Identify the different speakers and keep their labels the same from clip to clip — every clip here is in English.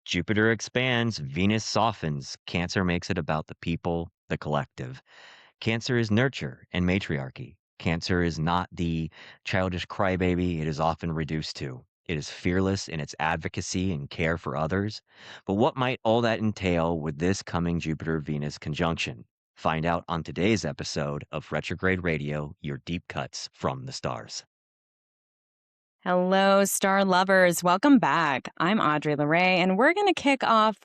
Speaker 1: Jupiter expands, Venus softens. Cancer makes it about the people, the collective. Cancer is nurture and matriarchy. Cancer is not the childish crybaby it is often reduced to. It is fearless in its advocacy and care for others. But what might all that entail with this coming Jupiter Venus conjunction? Find out on today's episode of Retrograde Radio, your deep cuts from the stars.
Speaker 2: Hello, star lovers. Welcome back. I'm Audrey and we're going to kick off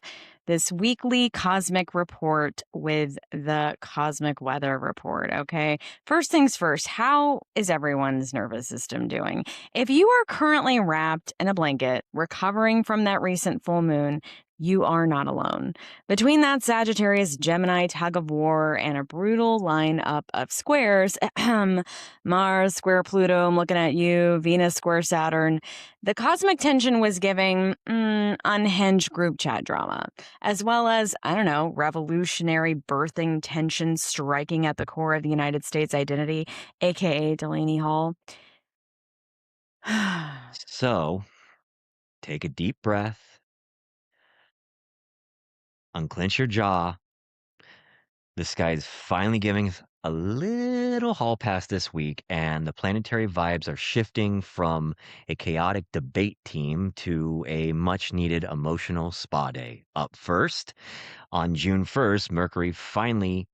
Speaker 2: this weekly cosmic report with the cosmic weather report. Okay. First things first, how is everyone's nervous system doing? If you are currently wrapped in a blanket, recovering from that recent full moon, you are not alone. Between that Sagittarius Gemini tug of war and a brutal lineup of squares, Mars square Pluto, I'm looking at you, Venus square Saturn, the cosmic tension was giving unhinged group chat drama, as well as, revolutionary birthing tension striking at the core of the United States identity, aka Delaney Hall.
Speaker 1: So, take a deep breath, unclench your jaw. The sky is finally giving us a little hall pass this week, and the planetary vibes are shifting from a chaotic debate team to a much needed emotional spa day. Up first, on June 1st, Mercury finally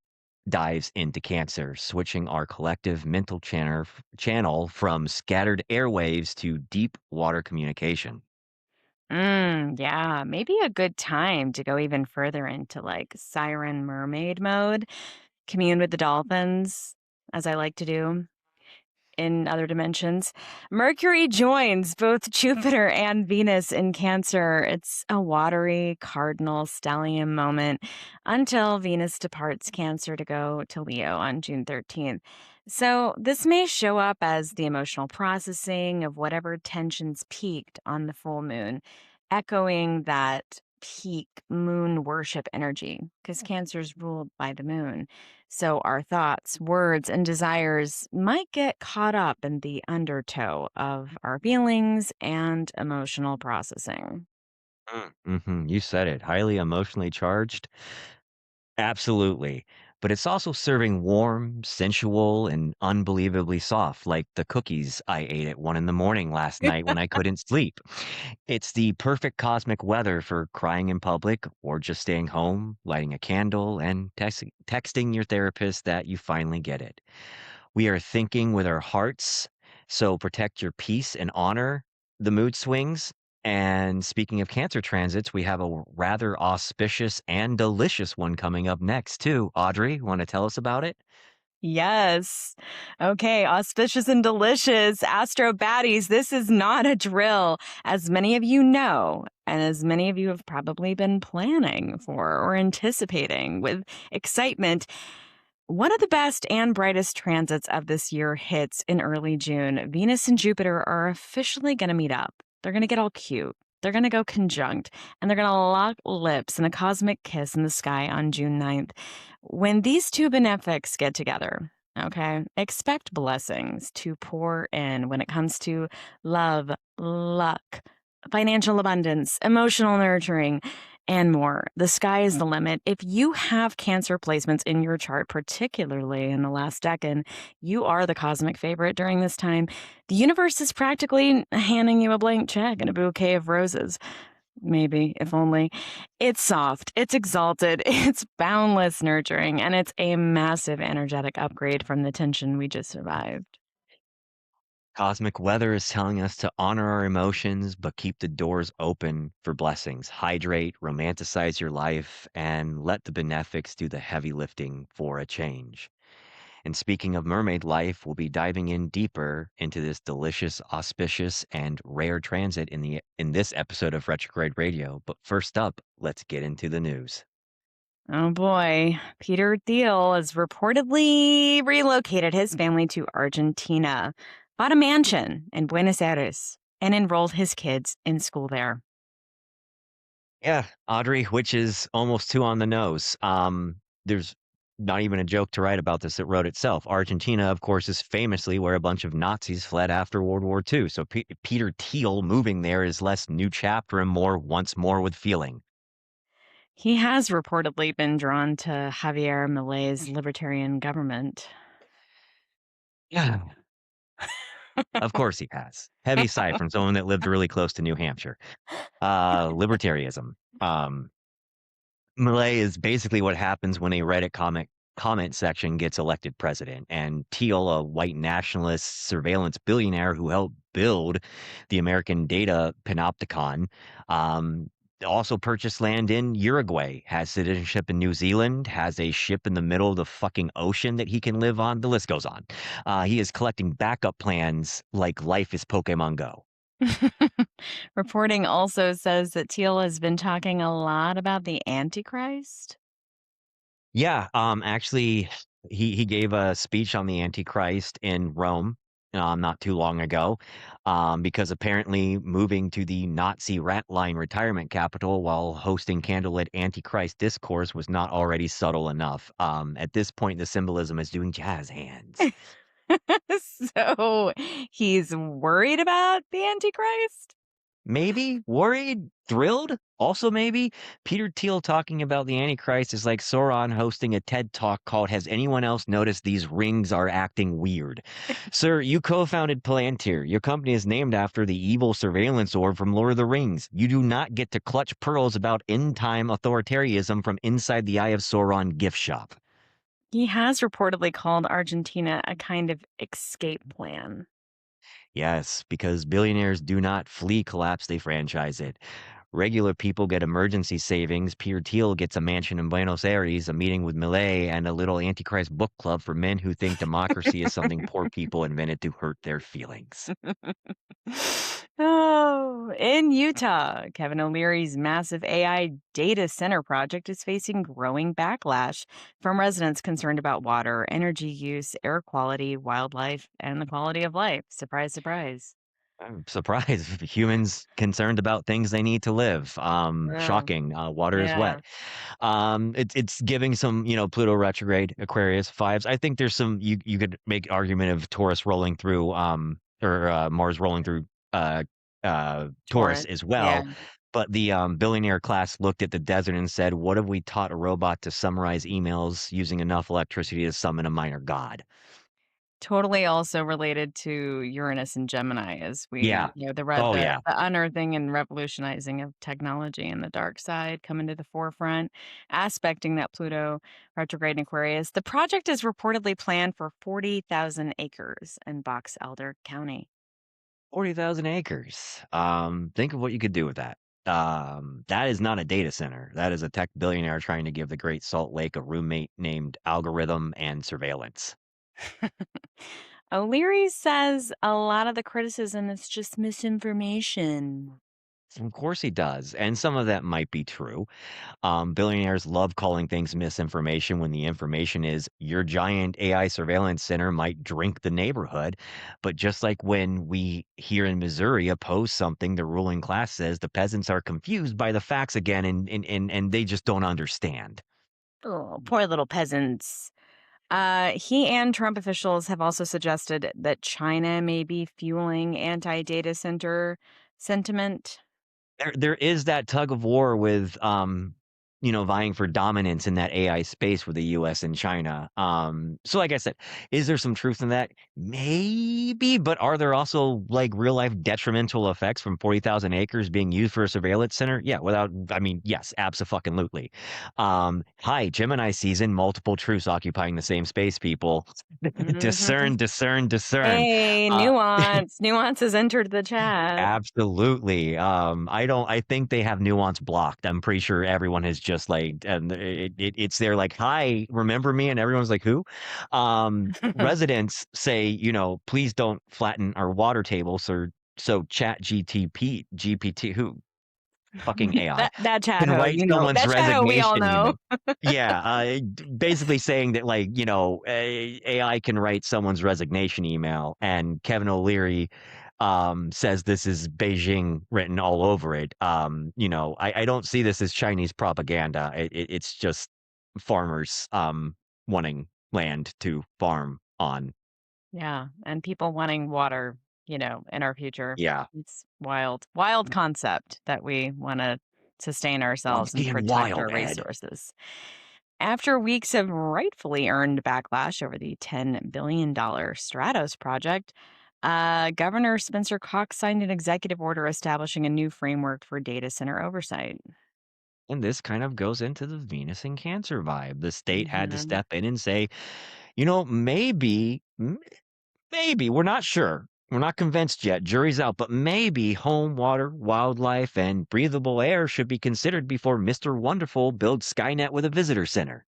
Speaker 1: dives into Cancer, switching our collective mental channel from scattered airwaves to deep water communication.
Speaker 2: Yeah, maybe a good time to go even further into like siren mermaid mode, commune with the dolphins, as I like to do in other dimensions. Mercury joins both Jupiter and Venus in Cancer. It's a watery cardinal stellium moment until Venus departs Cancer to go to Leo on June 13th. So, this may show up as the emotional processing of whatever tensions peaked on the full moon, echoing that peak moon worship energy, because Cancer is ruled by the moon. So our thoughts, words, and desires might get caught up in the undertow of our feelings and emotional processing.
Speaker 1: You said it. Highly emotionally charged. Absolutely. But it's also serving warm, sensual, and unbelievably soft, like the cookies I ate at 1 in the morning last night when I couldn't sleep. It's the perfect cosmic weather for crying in public or just staying home, lighting a candle, and texting your therapist that you finally get it. We are thinking with our hearts, so protect your peace and honor the mood swings. And speaking of Cancer transits, we have a rather auspicious and delicious one coming up next, too. Audrey, want to tell us about it?
Speaker 2: Yes. Okay, auspicious and delicious. Astro baddies, this is not a drill, as many of you know, and as many of you have probably been planning for or anticipating with excitement. One of the best and brightest transits of this year hits in early June. Venus and Jupiter are officially going to meet up. They're going to get all cute. They're going to go conjunct, and they're going to lock lips in a cosmic kiss in the sky on June 9th. When these two benefics get together, okay, expect blessings to pour in when it comes to love, luck, financial abundance, emotional nurturing, and more. The sky is the limit. If you have Cancer placements in your chart, particularly in the last decade, you are the cosmic favorite during this time. The universe is practically handing you a blank check and a bouquet of roses. Maybe, if only. It's soft, it's exalted, it's boundless nurturing, and it's a massive energetic upgrade from the tension we just survived.
Speaker 1: Cosmic weather is telling us to honor our emotions, but keep the doors open for blessings. Hydrate, romanticize your life, and let the benefics do the heavy lifting for a change. And speaking of mermaid life, we'll be diving in deeper into this delicious, auspicious, and rare transit in this episode of Retrograde Radio. But first up, let's get into the news.
Speaker 2: Oh boy, Peter Thiel has reportedly relocated his family to Argentina, bought a mansion in Buenos Aires, and enrolled his kids in school there.
Speaker 1: Yeah, Audrey, which is almost too on the nose. There's not even a joke to write about this. It wrote itself. Argentina, of course, is famously where a bunch of Nazis fled after World War II. So Peter Thiel moving there is less new chapter and more once more with feeling.
Speaker 2: He has reportedly been drawn to Javier Milei's libertarian government.
Speaker 1: Yeah, of course he has. Heavy sigh from someone that lived really close to New Hampshire. Libertarianism. Milei is basically what happens when a Reddit comment section gets elected president. And Thiel, a white nationalist surveillance billionaire who helped build the American data panopticon, also purchased land in Uruguay, has citizenship in New Zealand, has a ship in the middle of the fucking ocean that he can live on. The list goes on. He is collecting backup plans like life is Pokemon Go.
Speaker 2: Reporting also says that Teal has been talking a lot about the Antichrist.
Speaker 1: Yeah, actually, he gave a speech on the Antichrist in Rome, not too long ago, because apparently moving to the Nazi rat line retirement capital while hosting candlelit Antichrist discourse was not already subtle enough. At this point, the symbolism is doing jazz hands.
Speaker 2: So he's worried about the Antichrist?
Speaker 1: Maybe worried, thrilled. Also, maybe Peter Thiel talking about the Antichrist is like Sauron hosting a TED talk called "Has anyone else noticed these rings are acting weird?" Sir, you co-founded Palantir. Your company is named after the evil surveillance orb from Lord of the Rings. You do not get to clutch pearls about end-time authoritarianism from inside the Eye of Sauron gift shop.
Speaker 2: He has reportedly called Argentina a kind of escape plan.
Speaker 1: Yes, because billionaires do not flee collapse, they franchise it. Regular people get emergency savings. Peter Thiel gets a mansion in Buenos Aires, a meeting with Millet, and a little Antichrist book club for men who think democracy is something poor people invented to hurt their feelings.
Speaker 2: Oh, in Utah, Kevin O'Leary's massive AI data center project is facing growing backlash from residents concerned about water, energy use, air quality, wildlife, and the quality of life. Surprise, surprise.
Speaker 1: I'm surprised. Humans concerned about things they need to live.
Speaker 2: Yeah.
Speaker 1: Shocking. Water is
Speaker 2: Yeah.
Speaker 1: wet. It's giving some, Pluto retrograde, Aquarius vibes. I think there's some you could make argument of Taurus rolling through, or Mars rolling through, uh, Taurus
Speaker 2: Taurus.
Speaker 1: as
Speaker 2: Yeah.
Speaker 1: well. But the billionaire class looked at the desert and said, "What if we taught a robot to summarize emails using enough electricity to summon a minor god?"
Speaker 2: Totally also related to Uranus and Gemini as
Speaker 1: Yeah.
Speaker 2: we,
Speaker 1: Oh yeah.
Speaker 2: the unearthing and revolutionizing of technology and the dark side coming to the forefront, aspecting that Pluto retrograde in Aquarius. The project is reportedly planned for 40,000 acres in Box Elder County.
Speaker 1: 40,000 acres. Think of what you could do with that. That is not a data center. That is a tech billionaire trying to give the Great Salt Lake a roommate named algorithm and surveillance.
Speaker 2: O'Leary says a lot of the criticism is just misinformation.
Speaker 1: Of course he does, and some of that might be true. Billionaires love calling things misinformation when the information is your giant AI surveillance center might drink the neighborhood. But just like when we here in Missouri oppose something, the ruling class says the peasants are confused by the facts again and they just don't understand.
Speaker 2: Oh, poor little peasants. He and Trump officials have also suggested that China may be fueling anti data center sentiment.
Speaker 1: There is that tug of war with, vying for dominance in that AI space with the US and China. So like I said, is there some truth in that? Maybe, but are there also like real life detrimental effects from 40,000 acres being used for a surveillance center? Yeah, yes, abso-fucking-lutely. Hi, Gemini season, multiple truths occupying the same space, people.
Speaker 2: Mhm.
Speaker 1: Discern, discern, discern.
Speaker 2: Hey,
Speaker 1: Uh,
Speaker 2: nuance. Nuance has entered the chat.
Speaker 1: Absolutely. I think they have nuance blocked. I'm pretty sure everyone has just like, and it's there like, "Hi, remember me?" And everyone's like, "Who?" Residents say, "Please don't flatten our water table." So Chat GPT, who fucking AI,
Speaker 2: that chat
Speaker 1: can
Speaker 2: ho,
Speaker 1: write someone's
Speaker 2: that chat ho we all
Speaker 1: resignation
Speaker 2: know.
Speaker 1: email. Yeah, basically saying that like, AI can write someone's resignation email, and Kevin O'Leary says this is Beijing written all over it. I don't see this as Chinese propaganda. It's just farmers wanting land to farm on.
Speaker 2: Yeah, and people wanting water, in our future.
Speaker 1: Yeah.
Speaker 2: It's wild, wild concept that we wanna sustain
Speaker 1: Love's
Speaker 2: ourselves and
Speaker 1: getting
Speaker 2: protect
Speaker 1: wild,
Speaker 2: our
Speaker 1: Ed.
Speaker 2: resources. After weeks of rightfully earned backlash over the $10 billion Stratos project, Governor Spencer Cox signed an executive order establishing a new framework for data center oversight.
Speaker 1: And this kind of goes into the Venus and Cancer vibe. The state had to
Speaker 2: Mhm.
Speaker 1: step in and say, maybe, we're not sure. We're not convinced yet. Jury's out, but maybe home, water, wildlife, and breathable air should be considered before Mr. Wonderful builds Skynet with a visitor center.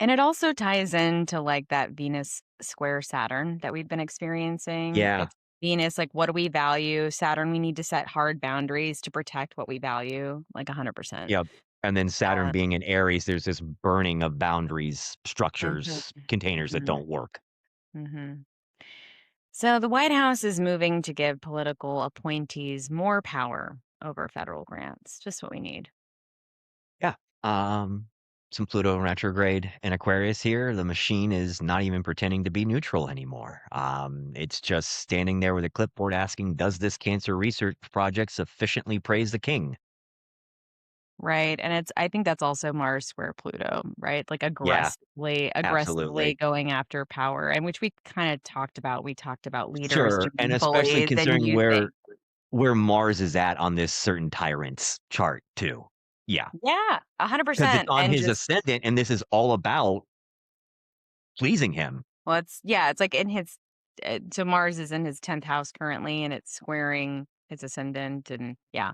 Speaker 2: And it also ties into like that Venus square Saturn that we've been experiencing.
Speaker 1: Yeah.
Speaker 2: It's Venus, like, what do we value? Saturn, we need to set hard boundaries to protect what we value, like 100%.
Speaker 1: Yep. And then Saturn
Speaker 2: Uh,
Speaker 1: being in Aries, there's this burning of boundaries,
Speaker 2: mhm,
Speaker 1: structures, containers that
Speaker 2: mhm,
Speaker 1: don't work.
Speaker 2: mhm. So the White House is moving to give political appointees more power over federal grants. Just what we need.
Speaker 1: Yeah. Um, some Pluto retrograde in Aquarius here. The machine is not even pretending to be neutral anymore. It's just standing there with a clipboard asking, does this cancer research project sufficiently praise the king?
Speaker 2: Right. And I think that's also Mars square Pluto, right? Like
Speaker 1: Yeah,
Speaker 2: aggressively
Speaker 1: absolutely.
Speaker 2: going after power, and which we kind of talked about. We talked about leaders
Speaker 1: Sure. And
Speaker 2: being
Speaker 1: especially
Speaker 2: bullies and
Speaker 1: considering
Speaker 2: using.
Speaker 1: where Mars is at on this certain tyrant's chart too. Yeah.
Speaker 2: Yeah,
Speaker 1: Because it's
Speaker 2: 100%.
Speaker 1: on
Speaker 2: And
Speaker 1: his
Speaker 2: just,
Speaker 1: ascendant, and this is all about pleasing him.
Speaker 2: well, it's like in his, so Mars is in his 10th house currently, and it's squaring his ascendant. And yeah.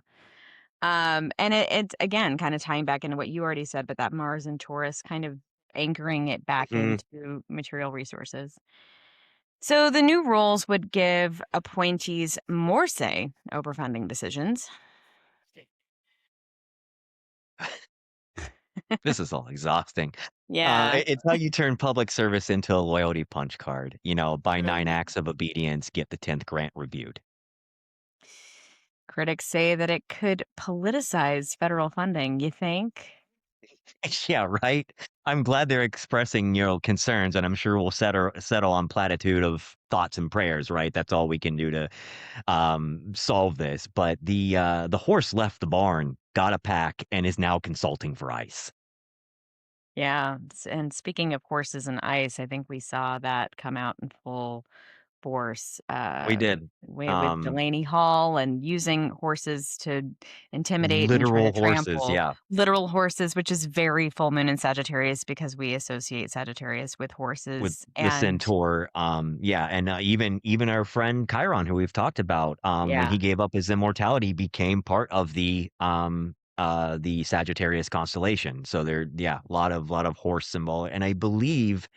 Speaker 2: And it's again kind of tying back into what you already said, but that Mars and Taurus kind of anchoring it back
Speaker 1: Mhm.
Speaker 2: into material resources. So the new rules would give appointees more say over funding decisions.
Speaker 1: This is all exhausting.
Speaker 2: Yeah.
Speaker 1: It's how you turn public service into a loyalty punch card. By 9
Speaker 2: Mhm.
Speaker 1: acts of obedience, get the 10th grant reviewed.
Speaker 2: Critics say that it could politicize federal funding. You think?
Speaker 1: Yeah, right? I'm glad they're expressing, concerns, and I'm sure we'll settle on platitude of thoughts and prayers, right? That's all we can do to, solve this, but the horse left the barn, got a pack, and is now consulting for ice.
Speaker 2: Yeah. And speaking of horses and ice, I think we saw that come out in full force,
Speaker 1: We did.
Speaker 2: with Delaney Hall and using horses to intimidate and try to
Speaker 1: Literal horses,
Speaker 2: trample
Speaker 1: yeah.
Speaker 2: literal horses, which is very full moon in Sagittarius because we associate Sagittarius with
Speaker 1: With
Speaker 2: horses.
Speaker 1: the
Speaker 2: And
Speaker 1: centaur, yeah, and, even our friend Chiron, who we've talked about, when
Speaker 2: yeah.
Speaker 1: he gave up his immortality, became part of the Sagittarius constellation. So there, yeah, lot of horse symbol, and I believe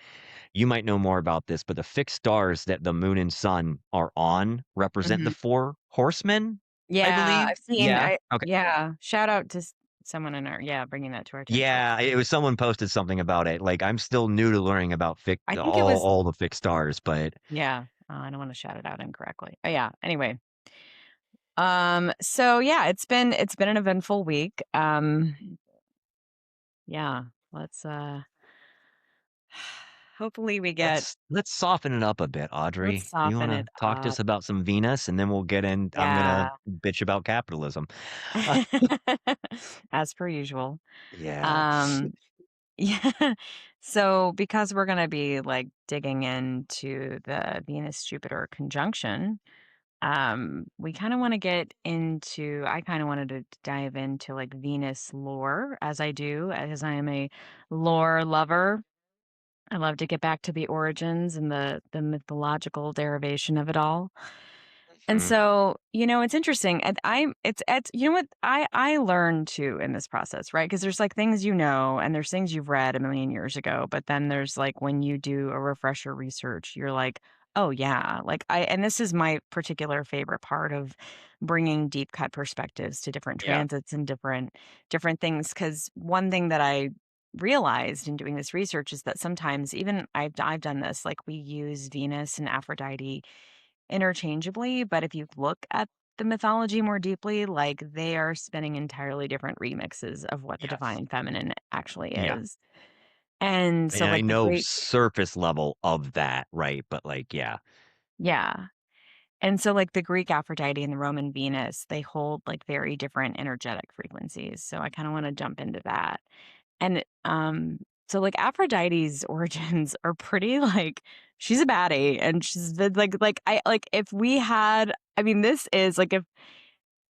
Speaker 1: you might know more about this, but the fixed stars that the moon and sun are on represent the
Speaker 2: Mhm.
Speaker 1: 4 horsemen, I
Speaker 2: Yeah,
Speaker 1: believe?
Speaker 2: I've seen
Speaker 1: Yeah?
Speaker 2: I
Speaker 1: Okay.
Speaker 2: yeah, shout out to someone in our, yeah, bringing that to our attention.
Speaker 1: Yeah, it was someone posted something about it. Like, I'm still new to learning about fic
Speaker 2: I think it
Speaker 1: all
Speaker 2: was,
Speaker 1: all the fixed stars, but
Speaker 2: yeah, I don't wanna shout it out incorrectly. Oh, yeah, anyway. So yeah, it's been an eventful week. Yeah, let's, hopefully we get
Speaker 1: let's soften it up a bit,
Speaker 2: let's
Speaker 1: Audrey. You
Speaker 2: soften it
Speaker 1: wanna talk to
Speaker 2: up.
Speaker 1: us about some Venus, and then we'll get in I'm gonna
Speaker 2: Yeah.
Speaker 1: bitch about capitalism. Uh,
Speaker 2: As per usual.
Speaker 1: yeah.
Speaker 2: Um, yeah. So because we're gonna be, like, digging into the Venus-Jupiter conjunction, we kinda wanna get into I kinda wanted to dive into, like, Venus lore as I do, as I am a lore lover. I love to get back to the origins and the mythological derivation of it all. And
Speaker 1: Mhm.
Speaker 2: so, it's interesting. And it's what I learned too in this process, right? Because there's like things and there's things you've read a million years ago, but then there's like when you do a refresher research, you're like, oh yeah, like and this is my particular favorite part of bringing deep cut perspectives to different
Speaker 1: Yeah.
Speaker 2: transits and different things. Because one thing that I realized in doing this research is that sometimes even I've done this, like we use Venus and Aphrodite interchangeably, but if you look at the mythology more deeply, like they are spinning entirely different remixes of what the
Speaker 1: Yes.
Speaker 2: divine feminine actually
Speaker 1: Yeah.
Speaker 2: is. And
Speaker 1: And
Speaker 2: so,
Speaker 1: I
Speaker 2: like, the
Speaker 1: know
Speaker 2: Greek
Speaker 1: surface level of that, right? But like, yeah.
Speaker 2: yeah. And so, like, the Greek Aphrodite and the Roman Venus, they hold, like, very different energetic frequencies, so I kinda wanna jump into that. And, so, like, Aphrodite's origins are pretty, like she's a baddie, and she's the if we had I mean, this is, like,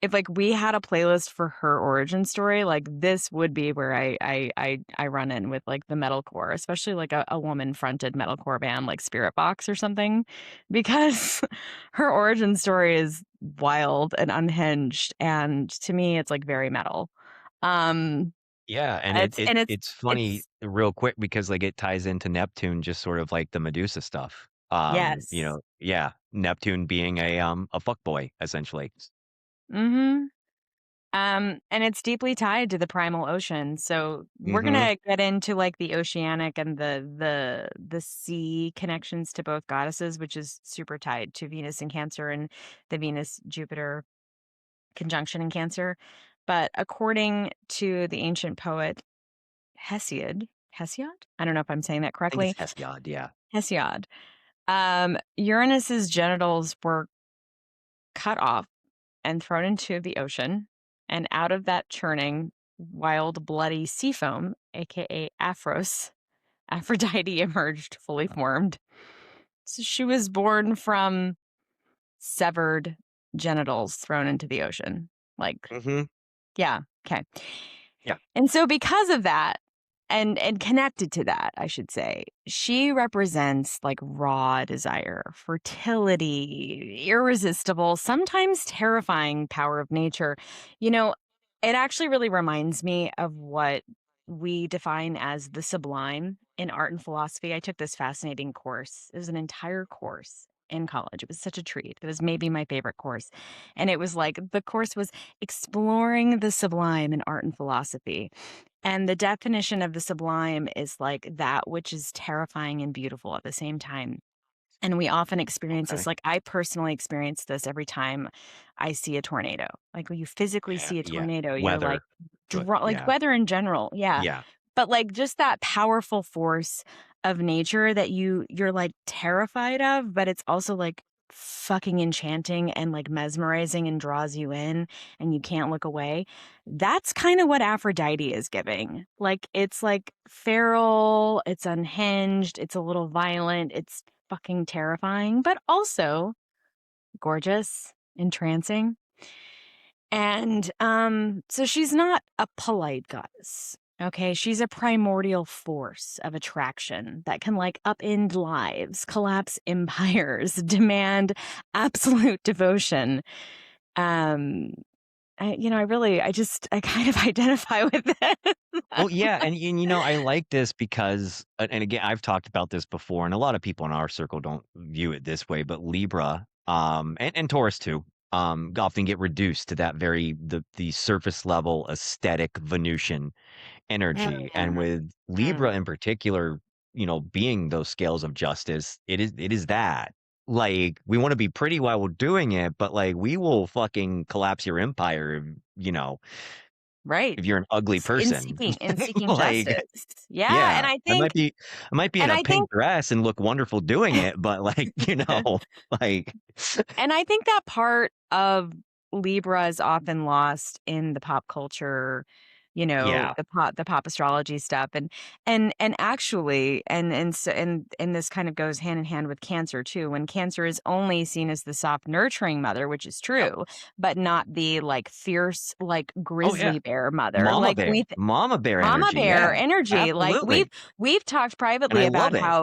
Speaker 2: if, like, we had a playlist for her origin story, like, this would be where I run in with, like, the metalcore, especially, like, a woman-fronted metalcore band like Spirit Box or something, because her origin story is wild and unhinged, and to me, it's, like, very metal. Um,
Speaker 1: Yeah, and
Speaker 2: it's and
Speaker 1: it's funny
Speaker 2: it's
Speaker 1: real quick because like it ties into Neptune, just sort of like the Medusa stuff.
Speaker 2: yes.
Speaker 1: Yeah, Neptune being a fuckboy essentially.
Speaker 2: Mhm. And it's deeply tied to the primal ocean. So we're
Speaker 1: Mhm.
Speaker 2: gonna get into like the oceanic and the sea connections to both goddesses, which is super tied to Venus and Cancer and the Venus Jupiter conjunction in Cancer. But according to the ancient poet Hesiod, I don't know if I'm saying that
Speaker 1: I think it's
Speaker 2: correctly.
Speaker 1: Hesiod, yeah.
Speaker 2: Hesiod. Uranus's genitals were cut off and thrown into the ocean, and out of that churning, wild, bloody sea foam, aka Aphrodite emerged fully formed. So she was born from severed genitals thrown into the ocean. Like,
Speaker 1: Mhm.
Speaker 2: yeah, okay.
Speaker 1: Yeah.
Speaker 2: And so because of that, and connected to that, I should say, she represents like raw desire, fertility, irresistible, sometimes terrifying power of nature. You know, it actually really reminds me of what we define as the sublime in art and philosophy. I took this fascinating course. It was an entire course in college. It was such a treat. It was maybe my favorite course. And it was like the course was exploring the sublime in art and philosophy. And the definition of the sublime is like that which is terrifying and beautiful at the same time. And we often experience this.
Speaker 1: Okay.
Speaker 2: Like, I personally experience this every time I see a tornado. Like, when you physically
Speaker 1: Yeah,
Speaker 2: see a
Speaker 1: yeah.
Speaker 2: tornado, you're like,
Speaker 1: Weather, but
Speaker 2: like
Speaker 1: yeah.
Speaker 2: weather in general. Yeah.
Speaker 1: Yeah.
Speaker 2: But like just that powerful force of nature that you're like terrified of, but it's also like fucking enchanting and like mesmerizing and draws you in and you can't look away. That's kind of what Aphrodite is giving. It's like feral, it's unhinged, it's a little violent, it's fucking terrifying, but also gorgeous, entrancing. And, so she's not a polite goddess, okay? She's a primordial force of attraction that can, like, upend lives, collapse empires, demand absolute devotion. Um, I kind of identify with it.
Speaker 1: Well, yeah, and I like this because and again, I've talked about this before, and a lot of people in our circle don't view it this way, but Libra, and Taurus too, often get reduced to that the surface level aesthetic Venusian energy. And
Speaker 2: Mm,
Speaker 1: with Libra
Speaker 2: mm.
Speaker 1: in particular, being those scales of justice, it is that. Like, we want to be pretty while we're doing it, but like we will fucking collapse your empire,
Speaker 2: Right.
Speaker 1: if you're an ugly person.
Speaker 2: In seeking
Speaker 1: Like,
Speaker 2: justice. Yeah,
Speaker 1: yeah, I might be in
Speaker 2: and
Speaker 1: a
Speaker 2: I
Speaker 1: pink
Speaker 2: think
Speaker 1: dress and look wonderful doing it, but like, like
Speaker 2: And I think that part of Libra is often lost in the pop culture,
Speaker 1: yeah.
Speaker 2: the pop astrology stuff, and actually, and this kind of goes hand in hand with Cancer too. When Cancer is only seen as the soft, nurturing mother, which is
Speaker 1: Yep.
Speaker 2: true, but not the like fierce, like
Speaker 1: Oh, yeah.
Speaker 2: grizzly bear mother. Like we
Speaker 1: Mama bear
Speaker 2: Mama
Speaker 1: energy,
Speaker 2: bear
Speaker 1: yeah.
Speaker 2: energy, like,
Speaker 1: Absolutely,
Speaker 2: we've talked
Speaker 1: and
Speaker 2: privately
Speaker 1: I
Speaker 2: about
Speaker 1: love it.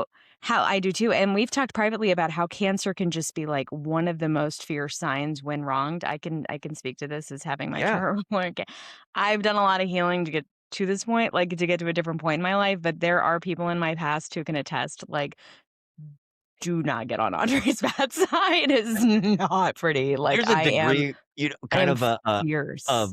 Speaker 2: how I do too, and we've talked privately about how Cancer can just be, like, one of the most fierce signs when wronged. I can speak to this as having my
Speaker 1: Yeah.
Speaker 2: chart work. I've done a lot of healing to get to this point, like, to get to a different point in my life, but there are people in my past who can attest, like, do not get on Audrey's bad side. It is not pretty.
Speaker 1: There's a degree,
Speaker 2: I
Speaker 1: kind
Speaker 2: am
Speaker 1: of a
Speaker 2: fierce.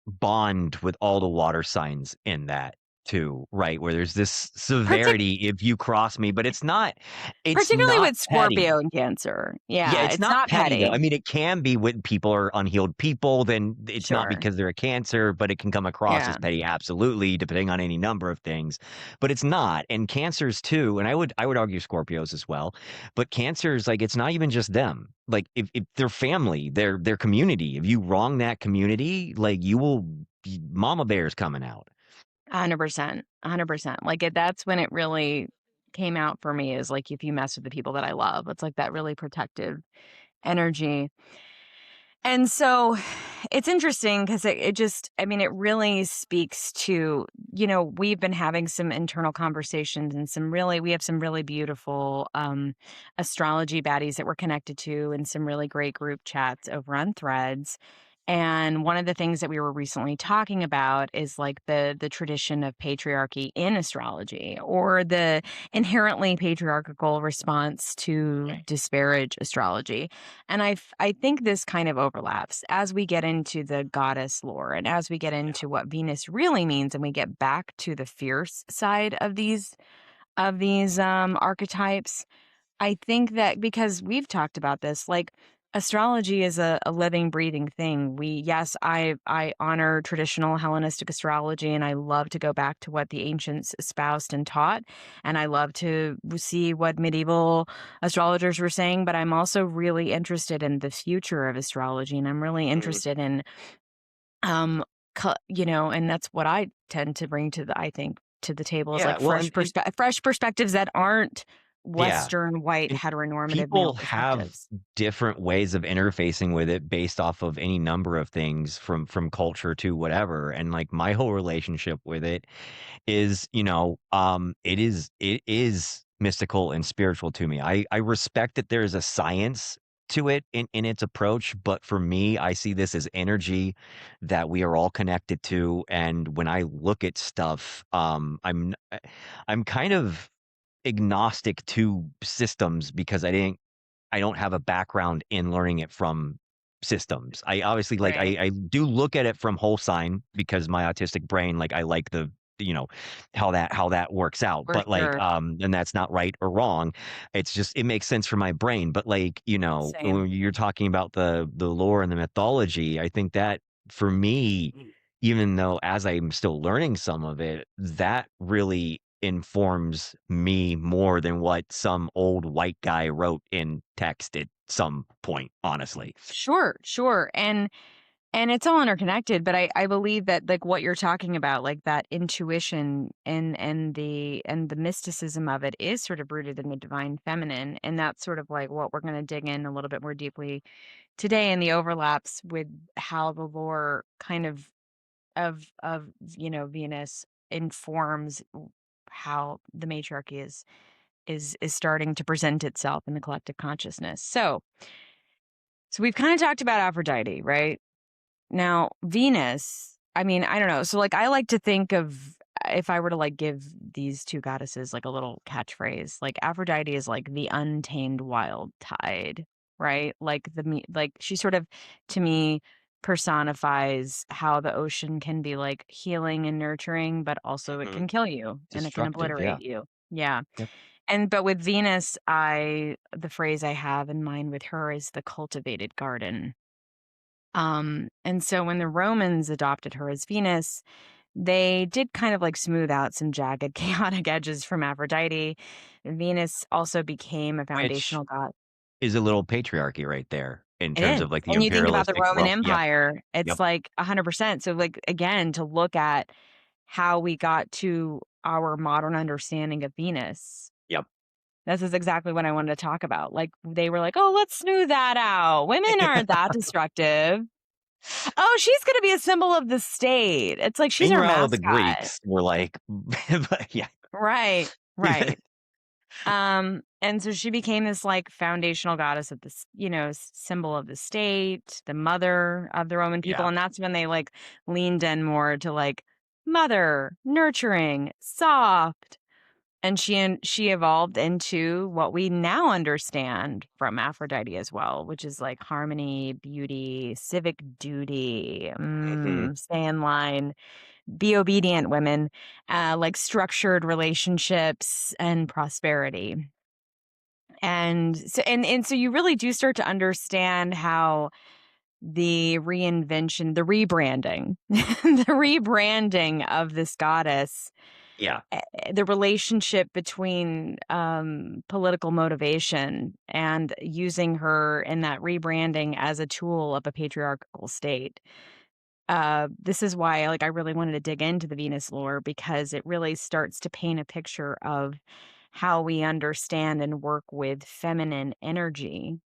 Speaker 1: bond with all the water signs in that too, right? Where there's this
Speaker 2: Partic-
Speaker 1: severity if you cross me, but it's
Speaker 2: particularly
Speaker 1: not
Speaker 2: with
Speaker 1: petty.
Speaker 2: Scorpio and Cancer.
Speaker 1: Yeah,
Speaker 2: Yeah,
Speaker 1: it's
Speaker 2: it's
Speaker 1: not
Speaker 2: not
Speaker 1: petty though. I
Speaker 2: petty.
Speaker 1: mean, it can be when people are unhealed people, then it's not
Speaker 2: Sure.
Speaker 1: because they're a Cancer, but it can come across as
Speaker 2: Yeah.
Speaker 1: petty, absolutely, depending on any number of things. But it's not. And Cancers too, and I would argue Scorpios as well. But Cancers, like it's not even just them. Like if their family, their community, if you wrong that community, like you will mama bear's coming out.
Speaker 2: 100%. 100%. Like that's when it really came out for me is like if you mess with the people that I love. It's like that really protective energy. And so it's interesting because it just, I mean, it really speaks to, we've been having some internal conversations and we have some really beautiful astrology baddies that we're connected to and some really great group chats over on Threads. And one of the things that we were recently talking about is like the tradition of patriarchy in astrology or the inherently patriarchal response to disparage astrology. And I think this kind of overlaps as we get into the goddess lore and as we get into what Venus really means and we get back to the fierce side of these archetypes. I think that because we've talked about this, like astrology is a living, breathing thing. Yes, I honor traditional Hellenistic astrology and I love to go back to what the ancients espoused and taught. And I love to see what medieval astrologers were saying, but I'm also really interested in the future of astrology. And I'm really
Speaker 1: Mhm.
Speaker 2: interested in, and that's what I tend to bring I think, to the table is
Speaker 1: Yeah,
Speaker 2: like
Speaker 1: well,
Speaker 2: fresh perspectives that aren't
Speaker 1: yeah.
Speaker 2: Western, white,
Speaker 1: And
Speaker 2: heteronormative male
Speaker 1: people have
Speaker 2: perspectives.
Speaker 1: different ways of interfacing with it based off of any number of things from culture to whatever. And like my whole relationship with it is, it is mystical and spiritual to me. I respect that there's a science to it in its approach, but for me, I see this as energy that we are all connected to. And when I look at stuff, I'm kind of agnostic to systems because I don't have a background in learning it from systems. I obviously like
Speaker 2: Right.
Speaker 1: I do look at it from whole sign because my autistic brain, like I like you know how that works out.
Speaker 2: For
Speaker 1: But like
Speaker 2: sure.
Speaker 1: and that's not right or wrong. It's just it makes sense for my brain. But like,
Speaker 2: Same.
Speaker 1: when you're talking about the lore and the mythology, I think that for me, even though as I'm still learning some of it, that really informs me more than what some old white guy wrote in text at some point, honestly.
Speaker 2: Sure, sure. And it's all interconnected, but I believe that like what you're talking about, like that intuition and the mysticism of it is sort of rooted in the divine feminine. And that's sort of like what we're gonna dig in a little bit more deeply today and the overlaps with how the lore kind of Venus informs how the matriarchy is starting to present itself in the collective consciousness. So we've kind of talked about Aphrodite, right? Now, Venus, I mean, I don't know. So like I like to think of if I were to like give these two goddesses like a little catchphrase, like Aphrodite is like the untamed wild tide, right? Like she sort of to me personifies how the ocean can be like healing and nurturing, but also it
Speaker 1: Mhm.
Speaker 2: can kill you and it can
Speaker 1: Destructive, yeah.
Speaker 2: obliterate you. Yeah.
Speaker 1: Yep.
Speaker 2: But with Venus, the phrase I have in mind with her is the cultivated garden. And so when the Romans adopted her as Venus, they did kind of like smooth out some jagged, chaotic edges from Aphrodite. Venus also became a
Speaker 1: Which
Speaker 2: foundational god.
Speaker 1: is a little patriarchy right there in
Speaker 2: It
Speaker 1: terms
Speaker 2: is.
Speaker 1: of like the
Speaker 2: And you think about the
Speaker 1: imperialistic
Speaker 2: Roman
Speaker 1: world. Yep.
Speaker 2: Empire,
Speaker 1: Yep.
Speaker 2: it's like 100%. So, like, again, to look at how we got to our modern understanding of Venus,
Speaker 1: Yep.
Speaker 2: this is exactly what I wanted to talk about. Like, they were like, oh, let's smooth that out. Women aren't that destructive. Oh, she's gonna be a symbol of the state. It's like she's our
Speaker 1: Meanwhile, the
Speaker 2: mascot.
Speaker 1: Greeks were like, but yeah.
Speaker 2: Right, right. And so she became this like foundational goddess of this, symbol of the state, the mother of the Roman people.
Speaker 1: Yeah.
Speaker 2: And that's when they like leaned in more to like mother, nurturing, soft. And she evolved into what we now understand from Aphrodite as well, which is like harmony, beauty, civic duty,
Speaker 1: Mhm.
Speaker 2: stay in line, be obedient women, like structured relationships and prosperity. And so you really do start to understand how the reinvention, the rebranding, the rebranding of this goddess,
Speaker 1: Yeah.
Speaker 2: the relationship between political motivation and using her in that rebranding as a tool of a patriarchal state. This is why, like, I really wanted to dig into the Venus lore because it really starts to paint a picture of how we understand and work with feminine energy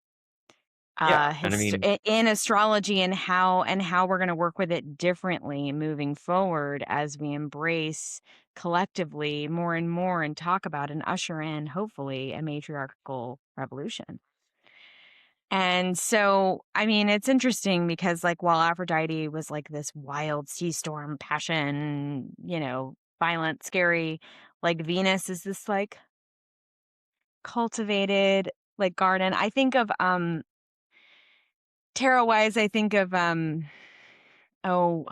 Speaker 1: Yeah. And I mean,
Speaker 2: in astrology, and how we're going to work with it differently moving forward as we embrace collectively more and more and talk about and usher in hopefully a matriarchal revolution. And so, I mean, it's interesting because, like, while Aphrodite was like this wild sea storm, passion, violent, scary, like Venus is this like cultivated, like garden. I think of tarot wise, I think of oh,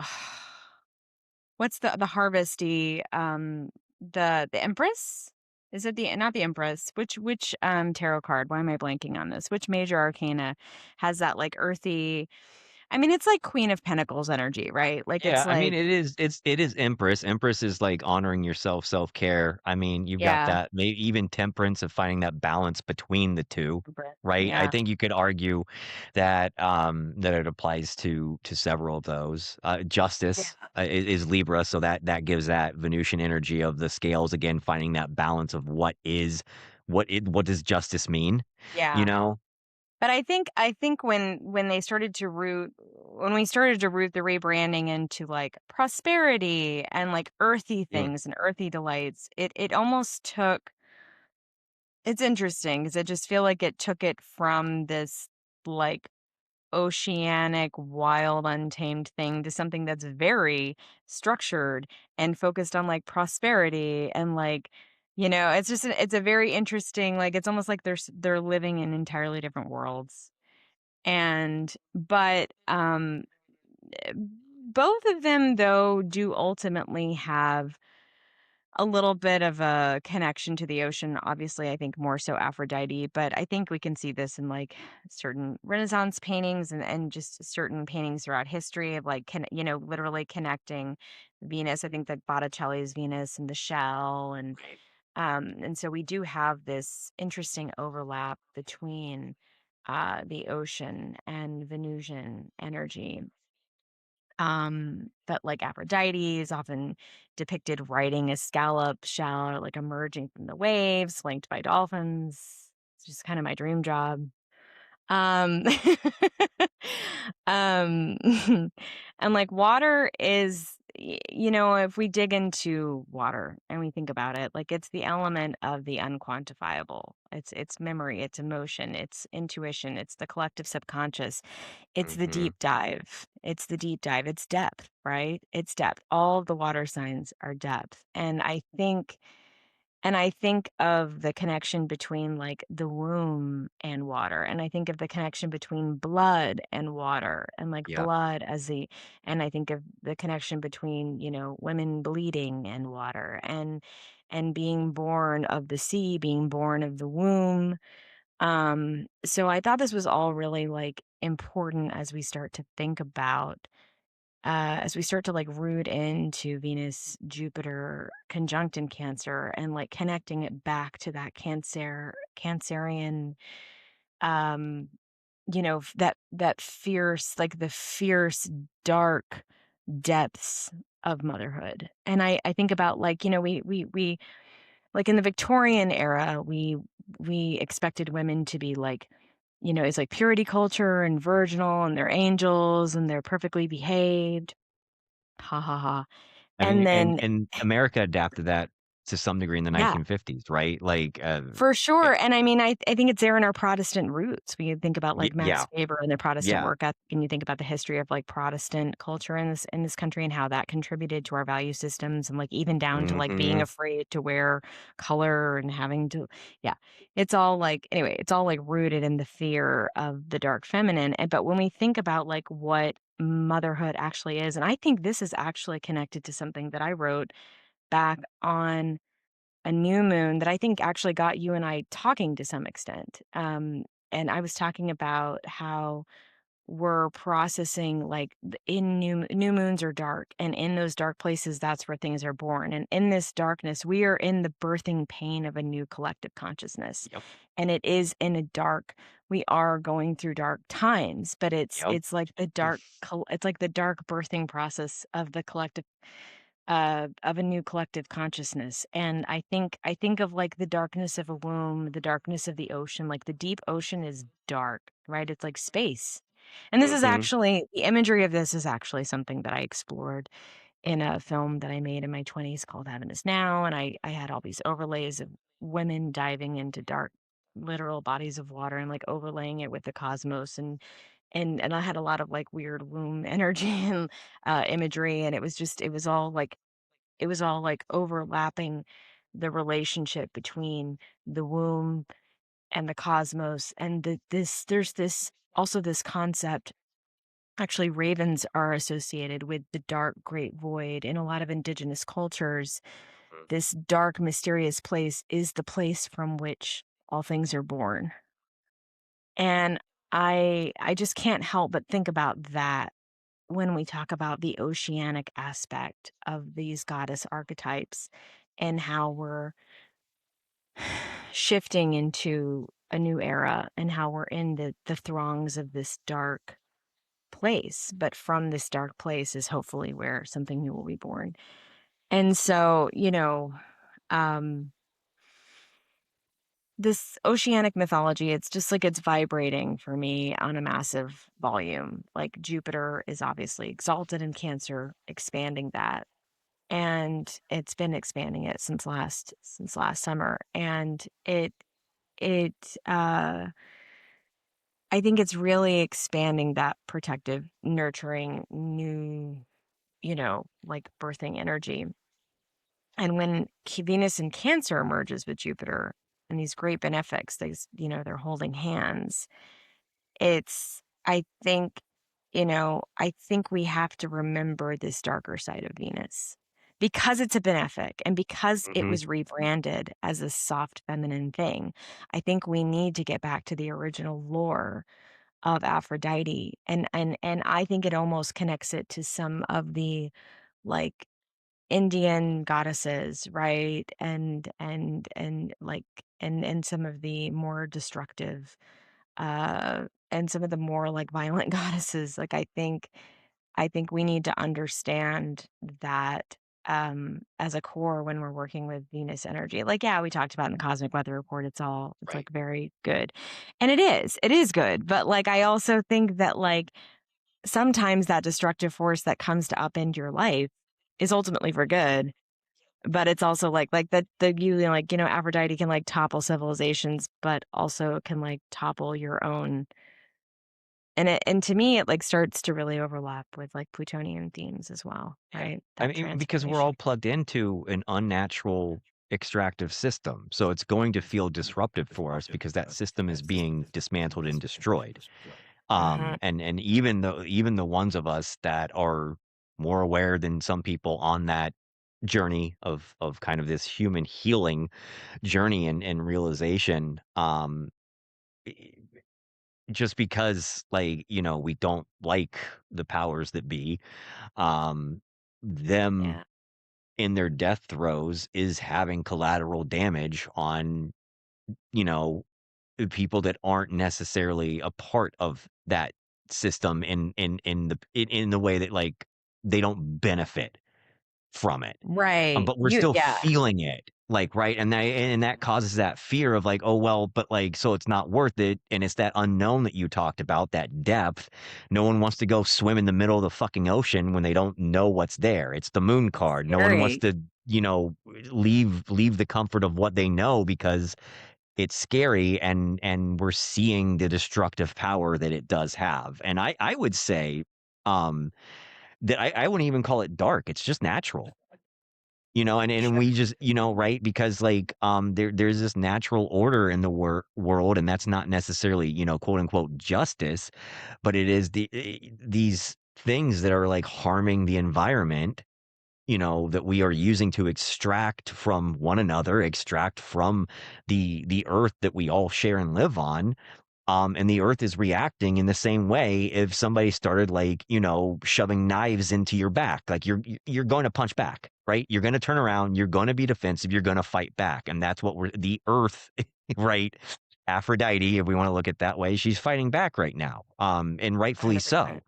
Speaker 2: what's the harvesty, the Empress? Is it the not the Empress? Which tarot card? Why am I blanking on this? Which major arcana has that like earthy? I mean, it's like Queen of Pentacles energy, right? Like
Speaker 1: yeah,
Speaker 2: it's
Speaker 1: I mean,
Speaker 2: like
Speaker 1: it is Empress. Empress is like honoring yourself, self-care. I mean, you've got
Speaker 2: yeah,
Speaker 1: that, maybe even Temperance of finding that balance between the two,
Speaker 2: Empress,
Speaker 1: right? I
Speaker 2: yeah,
Speaker 1: think you could argue that that it applies to several of those.
Speaker 2: yeah,
Speaker 1: Justice is Libra, so that gives that Venusian energy of the scales again, finding that balance of what does justice mean, you
Speaker 2: yeah.
Speaker 1: know?
Speaker 2: But I think when they started to root when we started to root the rebranding into like prosperity and like earthy
Speaker 1: Mm,
Speaker 2: things and earthy delights, it almost took it's interesting because I just feel like it took it from this like oceanic, wild, untamed thing to something that's very structured and focused on like prosperity and like it's just it's a very interesting like it's almost like they're living in entirely different worlds but both of them though do ultimately have a little bit of a connection to the ocean. Obviously, I think more so Aphrodite, but I think we can see this in like certain Renaissance paintings and just certain paintings throughout history of like literally connecting Venus. I think that Botticelli's Venus and the shell and so we do have this interesting overlap between the ocean and Venusian energy. But like Aphrodite is often depicted riding a scallop shell or like emerging from the waves, flanked by dolphins. It's just kind of my dream job. Um, um, and like water is, if we dig into water and we think about it, like it's the element of the unquantifiable. It's memory, it's emotion, it's intuition, it's the collective subconscious. It's the
Speaker 1: mhm.
Speaker 2: deep dive. It's the deep dive. It's depth, right? It's depth. All of the water signs are depth. And I think of the connection between like the womb and water. And I think of the connection between blood and water and like
Speaker 1: Yeah.
Speaker 2: blood and I think of the connection between, women bleeding and water and being born of the sea, being born of the womb. So I thought this was all really like important as we start to think about as we start to like root into Venus, Jupiter conjunct in Cancer and like connecting it back to that Cancerian, um, that fierce, like the fierce, dark depths of motherhood. And I think about like, we like in the Victorian era, we expected women to be like, it's like purity culture and virginal and they're angels and they're perfectly behaved. Ha ha ha.
Speaker 1: I
Speaker 2: And
Speaker 1: mean,
Speaker 2: then
Speaker 1: and America adapted that to some degree in the
Speaker 2: yeah,
Speaker 1: 1950s, right? Like,
Speaker 2: for
Speaker 1: eh,
Speaker 2: sure. And I mean, I think it's there in our Protestant roots. We think about like Max
Speaker 1: yeah,
Speaker 2: Weber and the Protestant
Speaker 1: yeah,
Speaker 2: work ethic, and you think about the history of like Protestant culture in this country and how that contributed to our value systems and like even down to like being
Speaker 1: mhm,
Speaker 2: afraid to wear color and having to yeah. It's all like anyway, it's all like rooted in the fear of the dark feminine. And but when we think about like what motherhood actually is. And I think this is actually connected to something that I wrote back on a new moon that I think actually got you and I talking to some extent. And I was talking about how we're processing like in new moons are dark, and in those dark places, that's where things are born. And in this darkness, we are in the birthing pain of a new collective consciousness,
Speaker 1: Yep.
Speaker 2: and it is in a dark. We are going through dark times, but it's
Speaker 1: Yep.
Speaker 2: it's like the it's like the dark birthing process of the collective, of a new collective consciousness. And I think of like the darkness of a womb, the darkness of the ocean. Like the deep ocean is dark, right? It's like space. And this is
Speaker 1: Mhm.
Speaker 2: actually the imagery of this is actually something that I explored in a film that I made in my 20s called Heaven Is Now. And I had all these overlays of women diving into dark literal bodies of water and like overlaying it with the cosmos, and I had a lot of like weird womb energy and imagery, and it was all like overlapping the relationship between the womb and the cosmos, and there's this also this concept. Actually, ravens are associated with the dark great void in a lot of indigenous cultures.
Speaker 1: Mhm.
Speaker 2: This dark mysterious place is the place from which all things are born. And I just can't help but think about that when we talk about the oceanic aspect of these goddess archetypes, and how we're shifting into a new era, and how we're in the throngs of this dark place, but from this dark place is hopefully where something new will be born. And so, um this oceanic mythology, it's just like it's vibrating for me on a massive volume. Like Jupiter is obviously exalted in Cancer, expanding that. And it's been expanding it since last summer. And it I think it's really expanding that protective, nurturing, new, like birthing energy. And when Venus in Cancer merges with Jupiter and these great benefics, they're holding hands. It's, I think we have to remember this darker side of Venus because it's a benefic and because it
Speaker 1: Mhm.
Speaker 2: was rebranded as a soft feminine thing. I think we need to get back to the original lore of Aphrodite. And I think it almost connects it to some of the like Indian goddesses, right? And like and some of the more destructive and some of the more like violent goddesses. Like I think we need to understand that as a core when we're working with Venus energy. Like, yeah, we talked about in the cosmic weather report, it's
Speaker 1: Right.
Speaker 2: like very good. And it is good. But like I also think that like sometimes that destructive force that comes to upend your life is ultimately for good, but it's also like the you know, like, Aphrodite can like topple civilizations, but also can like topple your own. And to me, it like starts to really overlap with like Plutonian themes as well,
Speaker 1: Yeah.
Speaker 2: right?
Speaker 1: I
Speaker 2: That
Speaker 1: mean, because we're all
Speaker 2: transformation.
Speaker 1: plugged into an unnatural extractive system. So it's going to feel disruptive for us because that system is being dismantled and destroyed.
Speaker 2: Hmm.
Speaker 1: And even the ones of us that are more aware than some people on that journey of kind of this human healing journey and realization, i- just because like, we don't like the powers that be, um, them
Speaker 2: Yeah.
Speaker 1: in their death throes is having collateral damage on, you know, people that aren't necessarily a part of that system in the way that, like, they don't benefit from it.
Speaker 2: Right.
Speaker 1: But we're still
Speaker 2: Yeah.
Speaker 1: feeling it, like, right? And that causes that fear of like, "Oh, well, but, like, so it's not worth it," and it's that unknown that you talked about, that depth. No one wants to go swim in the middle of the fucking ocean when they don't know what's there. It's the moon card. No one wants
Speaker 2: Scary.
Speaker 1: to, leave the comfort of what they know because it's scary, and we're seeing the destructive power that it does have. And I would say, um, that I wouldn't even call it dark, it's just natural. And
Speaker 2: Sure.
Speaker 1: we just, right? Because like, there's this natural order in the world, and that's not necessarily, quote unquote justice, but it is these things that are like harming the environment, that we are using to extract from one another, extract from the earth that we all share and live on. And the earth is reacting in the same way. If somebody started like, shoving knives into your back, like you're going to punch back, right? You're going to turn around, you're going to be defensive, you're going to fight back. And that's what the earth, right? Aphrodite, if we want to look at it that way, she's fighting back right now. And rightfully
Speaker 2: 100%.
Speaker 1: so.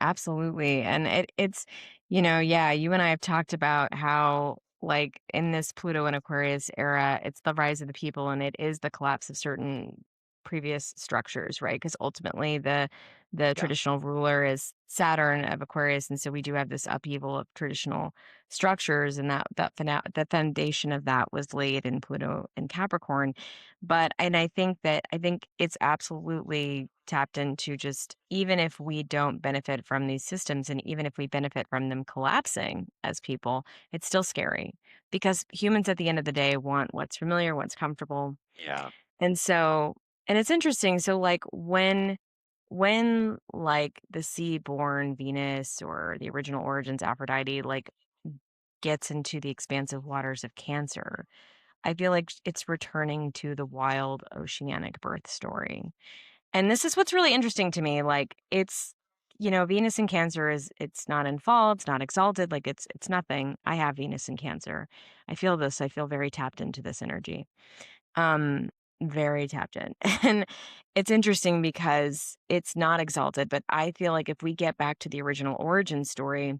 Speaker 2: Absolutely. And it's, yeah, you and I have talked about how, like, in this Pluto and Aquarius era, it's the rise of the people and it is the collapse of certain previous structures, right? Because ultimately the
Speaker 1: Yeah.
Speaker 2: traditional ruler is Saturn of Aquarius. And so we do have this upheaval of traditional structures, and the foundation of that was laid in Pluto and Capricorn. And I think it's absolutely tapped into, just even if we don't benefit from these systems and even if we benefit from them collapsing as people, it's still scary because humans at the end of the day want what's familiar, what's comfortable.
Speaker 1: Yeah.
Speaker 2: And so, and it's interesting. So like when like the sea-born Venus or the original origins Aphrodite like gets into the expansive waters of Cancer, I feel like it's returning to the wild oceanic birth story. And this is what's really interesting to me. Like it's, Venus in Cancer it's not in fall, it's not exalted, like it's nothing. I have Venus in Cancer. I feel this. I feel very tapped into this energy. Um, very tapped in. And it's interesting because it's not exalted, but I feel like if we get back to the original origin story,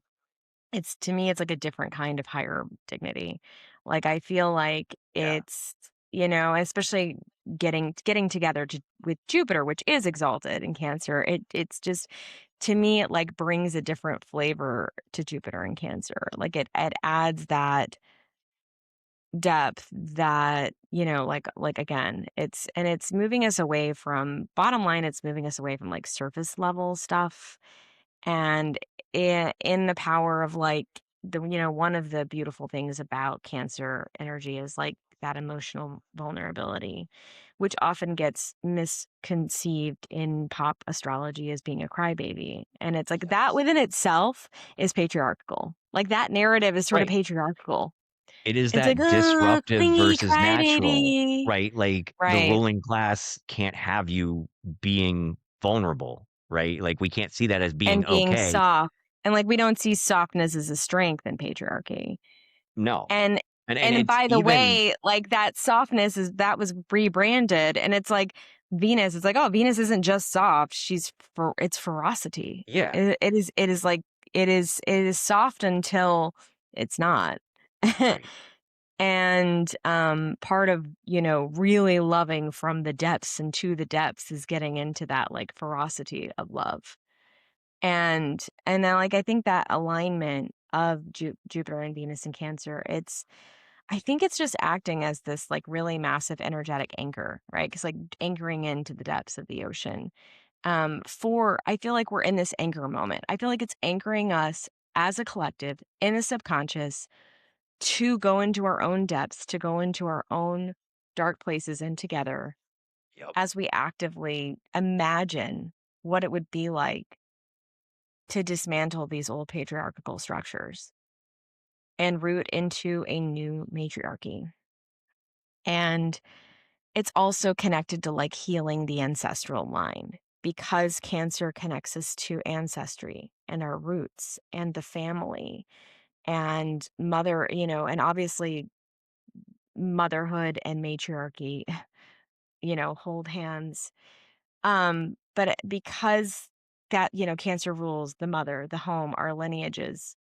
Speaker 2: it's to me, it's like a different kind of higher dignity. Like, I feel like
Speaker 1: Yeah.
Speaker 2: it's, especially getting together with Jupiter, which is exalted in Cancer. It's just to me, it like brings a different flavor to Jupiter in Cancer. Like it adds that depth that, like again, it's moving us away from bottom line, it's moving us away from like surface level stuff and in the power of like one of the beautiful things about Cancer energy is like that emotional vulnerability, which often gets misconceived in pop astrology as being a crybaby. And it's like that
Speaker 1: Yes.
Speaker 2: within itself is patriarchal. Like that narrative is sort of
Speaker 1: Right.
Speaker 2: patriarchal.
Speaker 1: It is
Speaker 2: It's like,
Speaker 1: that disruptive
Speaker 2: clingy
Speaker 1: versus natural,
Speaker 2: crybaby.
Speaker 1: right? Like the
Speaker 2: Right.
Speaker 1: ruling class can't have you being vulnerable, right? Like we can't see that as being
Speaker 2: And being
Speaker 1: okay.
Speaker 2: soft. And like we don't see softness as a strength in patriarchy.
Speaker 1: No.
Speaker 2: And
Speaker 1: And
Speaker 2: and
Speaker 1: it's
Speaker 2: by the
Speaker 1: even
Speaker 2: way, like that softness that was rebranded and it's like Venus, it's like, oh, Venus isn't just soft, it's ferocity.
Speaker 1: yeah,
Speaker 2: It is like it is soft until it's not.
Speaker 1: right.
Speaker 2: And part of, really loving from the depths and to the depths is getting into that like ferocity of love. And then like I think that alignment of Jupiter and Venus and Cancer, I think it's just acting as this like really massive energetic anchor, right? Because like anchoring into the depths of the ocean. For I feel like we're in this anchor moment. I feel like it's anchoring us as a collective in the subconscious to go into our own depths, to go into our own dark places and together
Speaker 1: Yep.
Speaker 2: as we actively imagine what it would be like to dismantle these old patriarchal structures and root into a new matriarchy. And it's also connected to like healing the ancestral line because Cancer connects us to ancestry and our roots and the family and mother, and obviously motherhood and matriarchy, hold hands. But because that, Cancer rules the mother, the home, our lineages,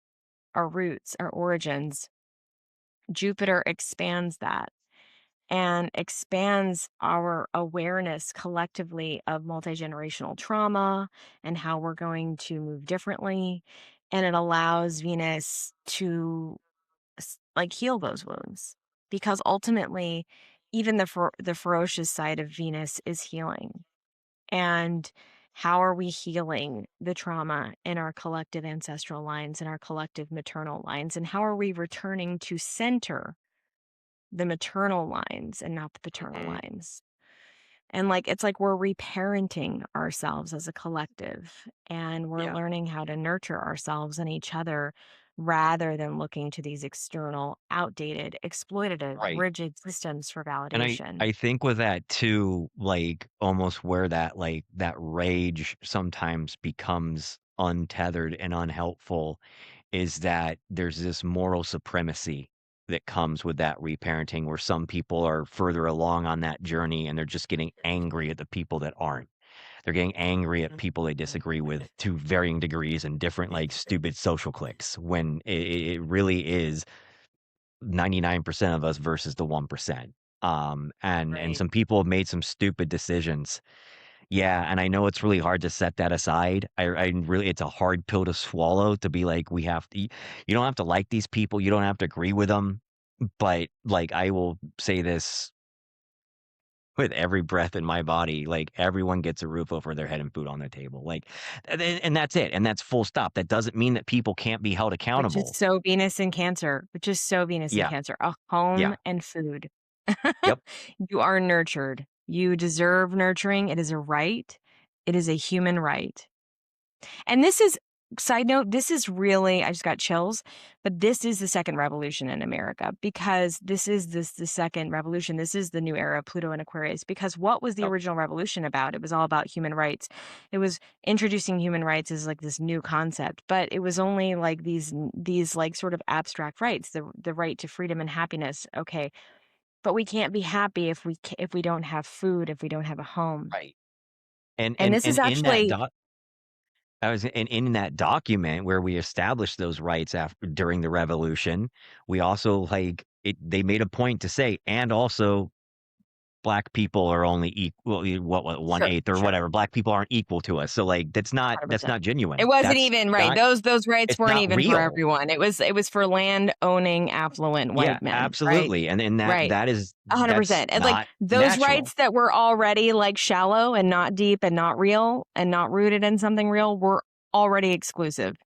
Speaker 2: our roots, our origins, Jupiter expands that and expands our awareness collectively of multi-generational trauma and how we're going to move differently. And it allows Venus to like heal those wounds because ultimately, even the ferocious side of Venus is healing. And how are we healing the trauma in our collective ancestral lines and our collective maternal lines? And how are we returning to center the maternal lines and not the paternal
Speaker 1: Hmm.
Speaker 2: lines? And like it's like we're reparenting ourselves as a collective, and we're
Speaker 1: Yeah.
Speaker 2: learning how to nurture ourselves and each other rather than looking to these external, outdated, exploitative,
Speaker 1: Right.
Speaker 2: rigid systems for
Speaker 1: And I
Speaker 2: validation.
Speaker 1: I think with that too, like, almost where that, like, that rage sometimes becomes untethered and unhelpful is that there's this moral supremacy that comes with that reparenting where some people are further along on that journey and they're just getting angry at the people that aren't. They're getting angry at people they disagree with to varying degrees and different, like, stupid social cliques when it really is 99% of us versus the 1%. And
Speaker 2: Right.
Speaker 1: some people have made some stupid decisions. Yeah, and I know it's really hard to set that aside. I really it's a hard pill to swallow to be like, we have to you don't have to like these people, you don't have to agree with them, but, like, I will say this with every breath in my body, like, everyone gets a roof over their head and food on their table, like, and that's it, and that's full stop. That doesn't mean that people can't be held
Speaker 2: Which is
Speaker 1: accountable.
Speaker 2: so Venus and Cancer, which is so Venus and
Speaker 1: Yeah,
Speaker 2: Cancer, a home
Speaker 1: yeah,
Speaker 2: and food.
Speaker 1: yep,
Speaker 2: You are nurtured. You deserve nurturing. It is a right. It is a human right. And this is side note, this is really I just got chills, but this is the second revolution in America because this the second revolution. This is the new era of Pluto and Aquarius because what was the
Speaker 1: yep,
Speaker 2: original revolution about? It was all about human rights. It was introducing human rights as like this new concept, but it was only like these like sort of abstract rights, the right to freedom and happiness. Okay, but we can't be happy if we don't have food, if we don't have a home.
Speaker 1: right. And
Speaker 2: And
Speaker 1: and
Speaker 2: this is
Speaker 1: and in that
Speaker 2: actually
Speaker 1: doc I was in that document where we established those rights during the revolution, we also, like, they made a point to say, "And also black people are only equal what,
Speaker 2: sure,
Speaker 1: 1/8 or
Speaker 2: sure.
Speaker 1: whatever, black people aren't equal to us." So, like, that's
Speaker 2: 100%.
Speaker 1: not
Speaker 2: It
Speaker 1: genuine.
Speaker 2: wasn't
Speaker 1: That's
Speaker 2: even right,
Speaker 1: not
Speaker 2: those rights
Speaker 1: it's
Speaker 2: weren't
Speaker 1: not
Speaker 2: even for
Speaker 1: real.
Speaker 2: everyone. It was for land-owning, affluent
Speaker 1: Yeah,
Speaker 2: white men, right?
Speaker 1: absolutely, and
Speaker 2: Right.
Speaker 1: that's
Speaker 2: 100%, and, like,
Speaker 1: not
Speaker 2: those
Speaker 1: natural.
Speaker 2: rights that were already, like, shallow and not deep and not real and not rooted in something real were already exclusive,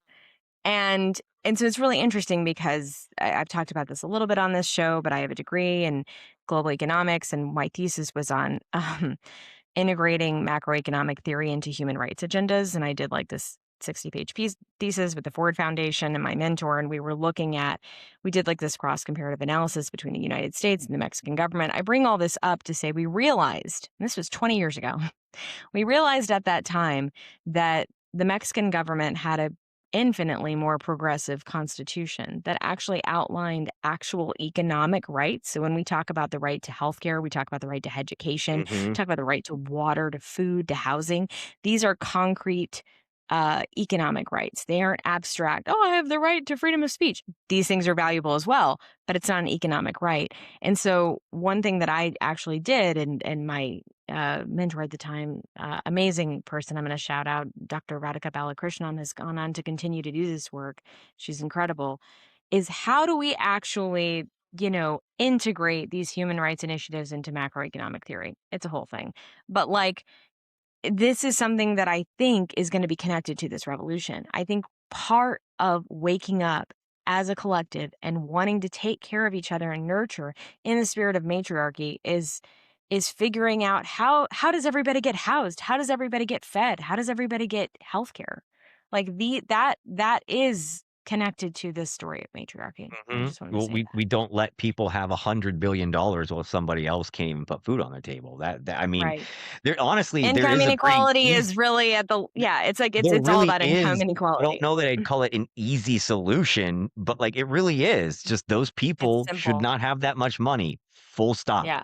Speaker 2: and so it's really interesting because I've talked about this a little bit on this show, but I have a degree in global economics, and my thesis was on, integrating macroeconomic theory into human rights agendas. And I did like this 60-page piece thesis with the Ford Foundation and my mentor. And we did like this cross comparative analysis between the United States and the Mexican government. I bring all this up to say we realized, and this was 20 years ago, we realized at that time that the Mexican government had a infinitely more progressive constitution that actually outlined actual economic rights. So when we talk about the right to healthcare, we talk about the right to education,
Speaker 1: Mhm.
Speaker 2: talk about the right to water, to food, to housing. These are concrete economic rights. They aren't abstract. Oh, I have the right to freedom of speech. These things are valuable as well, but it's not an economic right. And so one thing that I actually did, and my mentor at the time, amazing person. I'm going to shout out Dr. Radhika Balakrishnan has gone on to continue to do this work. She's incredible. Is how do we actually, integrate these human rights initiatives into macroeconomic theory? It's a whole thing. But like, this is something that I think is going to be connected to this revolution. I think part of waking up as a collective and wanting to take care of each other and nurture in the spirit of matriarchy is figuring out how does everybody get housed? How does everybody get fed? How does everybody get healthcare? Like that is connected to this story of matriarchy. I
Speaker 1: Mhm.
Speaker 2: just wanted to
Speaker 1: Well,
Speaker 2: say
Speaker 1: we
Speaker 2: that.
Speaker 1: don't let people have $100 billion while somebody else can't even put food on their table. That I mean,
Speaker 2: Right.
Speaker 1: there
Speaker 2: Income
Speaker 1: is a pretty
Speaker 2: inequality
Speaker 1: easy
Speaker 2: is really at the yeah, it's like
Speaker 1: there
Speaker 2: it's all
Speaker 1: really
Speaker 2: about income
Speaker 1: is. I don't
Speaker 2: inequality.
Speaker 1: know that I'd call it an easy solution, but, like, it really is. Just those
Speaker 2: It's
Speaker 1: people should
Speaker 2: simple.
Speaker 1: not have that much money, full stop.
Speaker 2: Yeah.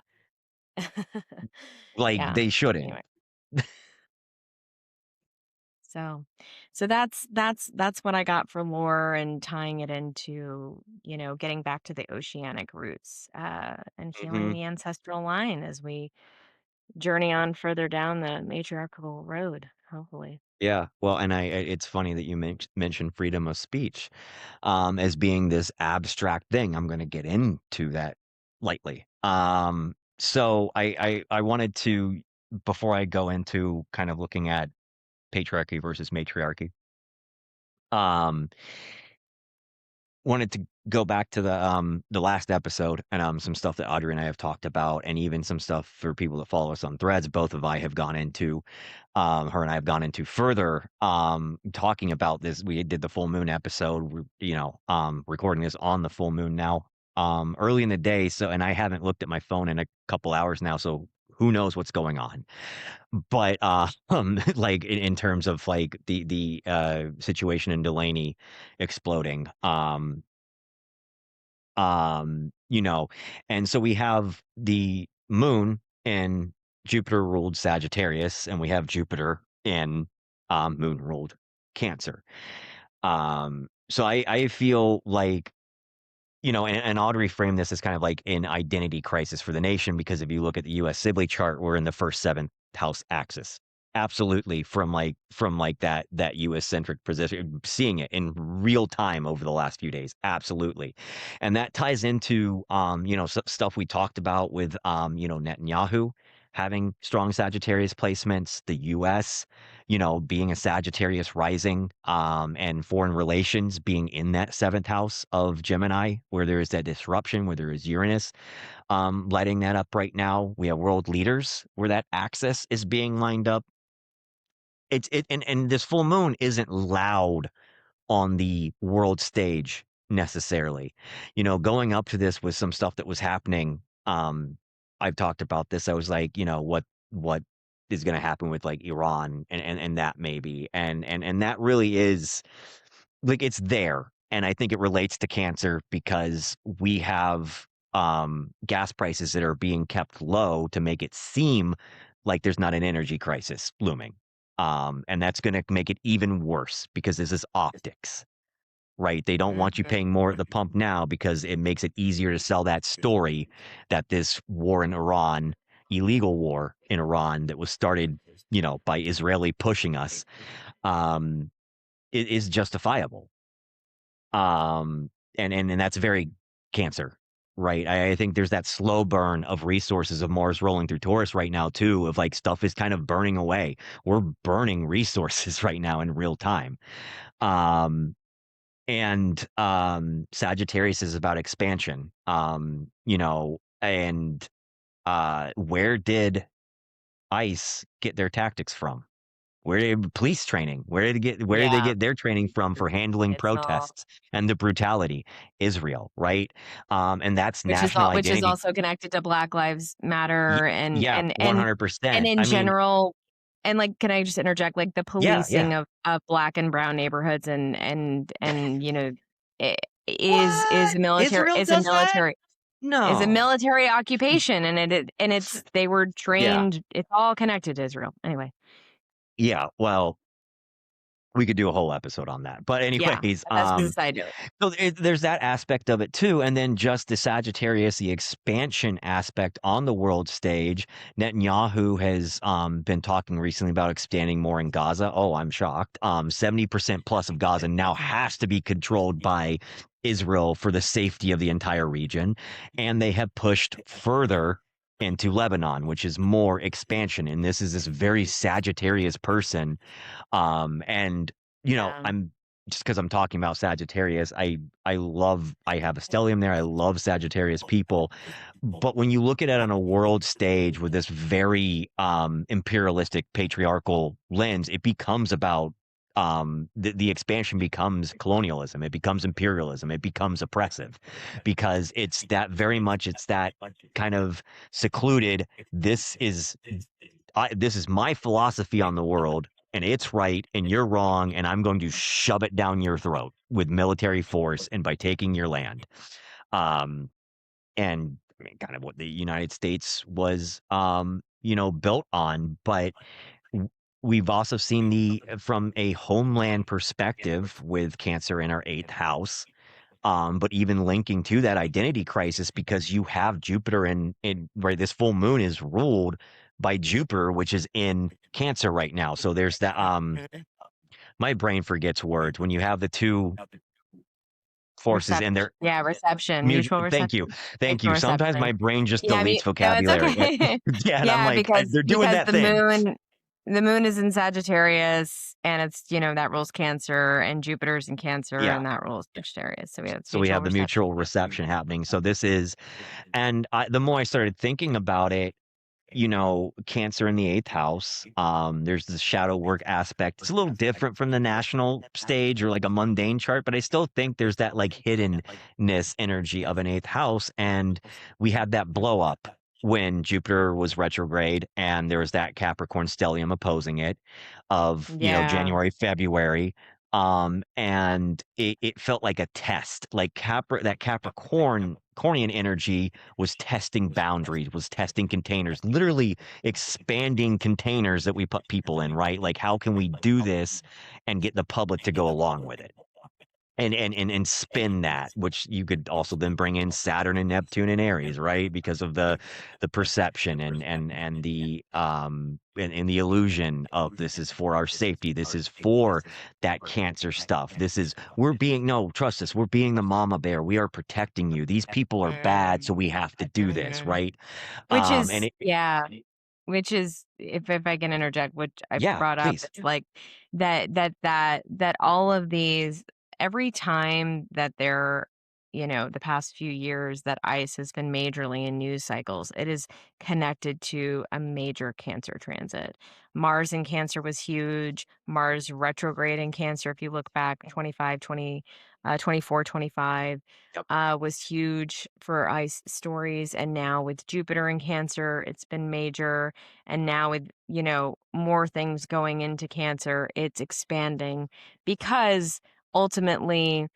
Speaker 1: Like,
Speaker 2: Yeah.
Speaker 1: they shouldn't.
Speaker 2: Anyway, so that's what I got for lore and tying it into, getting back to the oceanic roots, and healing
Speaker 1: Mhm.
Speaker 2: the ancestral line as we journey on further down the matriarchal road, hopefully.
Speaker 1: Yeah, well, and it's funny that you mentioned freedom of speech, as being this abstract thing. I'm gonna get into that lightly. So I wanted to, before I go into kind of looking at patriarchy versus matriarchy, um, wanted to go back to the last episode and some stuff that Audrey and I have talked about, and even some stuff for people that follow us on Threads. Both of I have gone into, her and I have gone into further talking about this. We did the full moon episode, recording this on the full moon now, early in the day. So, and I haven't looked at my phone in a couple hours now, so who knows what's going on. But like in terms of like the situation in Delaney exploding, and so we have the moon in Jupiter ruled Sagittarius, and we have Jupiter in moon ruled Cancer. So I feel like, and Audrey framed this as kind of like an identity crisis for the nation, because if you look at the U.S. Sibley chart, we're in the first seventh house axis. Absolutely, from that U.S. centric position, seeing it in real time over the last few days. Absolutely, and that ties into stuff we talked about with Netanyahu having strong Sagittarius placements, the U.S. Being a Sagittarius rising, and foreign relations being in that seventh house of Gemini, where there is that disruption, where there is Uranus, lighting that up right now. We have world leaders where that axis is being lined up. And this full moon isn't loud on the world stage necessarily. Going up to this with some stuff that was happening, I've talked about this. I was like, what is going to happen with like Iran and that maybe, and that really is like, it's there. And I think it relates to Cancer because we have gas prices that are being kept low to make it seem like there's not an energy crisis looming. And that's going to make it even worse because this is optics, right? They don't want you paying more at the pump now because it makes it easier to sell that story that this war in Iran, illegal war in Iran that was started, by Israeli pushing us, is justifiable. And that's very Cancer, right? I think there's that slow burn of resources of Mars rolling through Taurus right now too, of like stuff is kind of burning away. We're burning resources right now in real time. And Sagittarius is about expansion. And where did ICE get their tactics from? Where did police training? Where did they
Speaker 2: Yeah,
Speaker 1: get their training from for handling
Speaker 2: it's all,
Speaker 1: protests and the brutality? Israel, right? And that's national
Speaker 2: which is
Speaker 1: identity.
Speaker 2: also connected to Black Lives Matter and
Speaker 1: Yeah,
Speaker 2: and
Speaker 1: 100%.
Speaker 2: in
Speaker 1: I mean,
Speaker 2: general. And like, can I just interject? Like the
Speaker 1: yeah, yeah.
Speaker 2: policing of Black and brown neighborhoods and is
Speaker 1: What?
Speaker 2: a military
Speaker 1: Israel
Speaker 2: is a
Speaker 1: does that?
Speaker 2: military is a
Speaker 1: No.
Speaker 2: military occupation, and
Speaker 1: S-
Speaker 2: it's they were
Speaker 1: Yeah.
Speaker 2: trained. It's all connected to Israel. Anyway,
Speaker 1: Yeah. Well, we could do a whole episode on that. But
Speaker 2: yeah,
Speaker 1: anyways,
Speaker 2: that's just a side note.
Speaker 1: so there's that aspect of it too, and then just the Sagittarius, the expansion aspect on the world stage. Netanyahu has been talking recently about expanding more in Gaza. Oh, I'm shocked. 70% plus of Gaza now has to be controlled by Israel for the safety of the entire region, and they have pushed further into Lebanon, which is more expansion. And this very Sagittarius person, and
Speaker 2: Yeah.
Speaker 1: I'm just because I'm talking about Sagittarius, I have a stellium there. I love Sagittarius people. But when you look at it on a world stage with this very imperialistic patriarchal lens, it becomes about the expansion becomes colonialism, it becomes imperialism, it becomes oppressive, because it's that kind of secluded, this is this is my philosophy on the world, and it's right, and you're wrong, and I'm going to shove it down your throat with military force and by taking your land. Um, and I mean, kind of what the United States was, built on. But we've also seen from a homeland perspective with Cancer in our eighth house, but even linking to that identity crisis, because you have Jupiter in where this full moon is ruled by Jupiter, which is in Cancer right now. So there's that. My brain forgets words when you have the two forces
Speaker 2: Reception.
Speaker 1: and they're
Speaker 2: Yeah, reception, mutual
Speaker 1: Thank you,
Speaker 2: reception,
Speaker 1: thank
Speaker 2: mutual
Speaker 1: you. Sometimes
Speaker 2: reception.
Speaker 1: my brain just
Speaker 2: Yeah,
Speaker 1: deletes
Speaker 2: no, it's
Speaker 1: vocabulary.
Speaker 2: okay.
Speaker 1: Yeah, and I'm
Speaker 2: Yeah,
Speaker 1: like, they're doing
Speaker 2: because
Speaker 1: that thing.
Speaker 2: the moon is in Sagittarius, and it's, that rules Cancer, and Jupiter's in Cancer,
Speaker 1: Yeah.
Speaker 2: and that rules Sagittarius. So we have
Speaker 1: So we
Speaker 2: mutual
Speaker 1: have the
Speaker 2: reception.
Speaker 1: mutual reception happening. So this is, and the more I started thinking about it, Cancer in the eighth house. There's the shadow work aspect. It's a little different from the national stage or like a mundane chart, but I still think there's that like hiddenness energy of an eighth house. And we had that blow up when Jupiter was retrograde and there was that Capricorn stellium opposing it of,
Speaker 2: Yeah.
Speaker 1: January, February. And it felt like a test, like that Capricornian energy was testing boundaries, was testing containers, literally expanding containers that we put people in, right? Like, how can we do this and get the public to go along with it? And spin that, which you could also then bring in Saturn and Neptune and Aries, right? Because of the perception and the and the illusion of this is for our safety. This is for that Cancer stuff. This is we're being no, trust us, we're being the mama bear. We are protecting you. These people are bad, so we have to do this, right?
Speaker 2: Which
Speaker 1: And
Speaker 2: is,
Speaker 1: it
Speaker 2: yeah, which is, if I can interject, which I
Speaker 1: yeah,
Speaker 2: brought up,
Speaker 1: please.
Speaker 2: it's like that all of these, every time that they're, the past few years that ICE has been majorly in news cycles, it is connected to a major Cancer transit. Mars in Cancer was huge. Mars retrograde in Cancer, if you look back 25, 20, 24, 25,
Speaker 1: Yep.
Speaker 2: was huge for ICE stories. And now with Jupiter in Cancer, it's been major. And now with, more things going into Cancer, it's expanding because ultimately,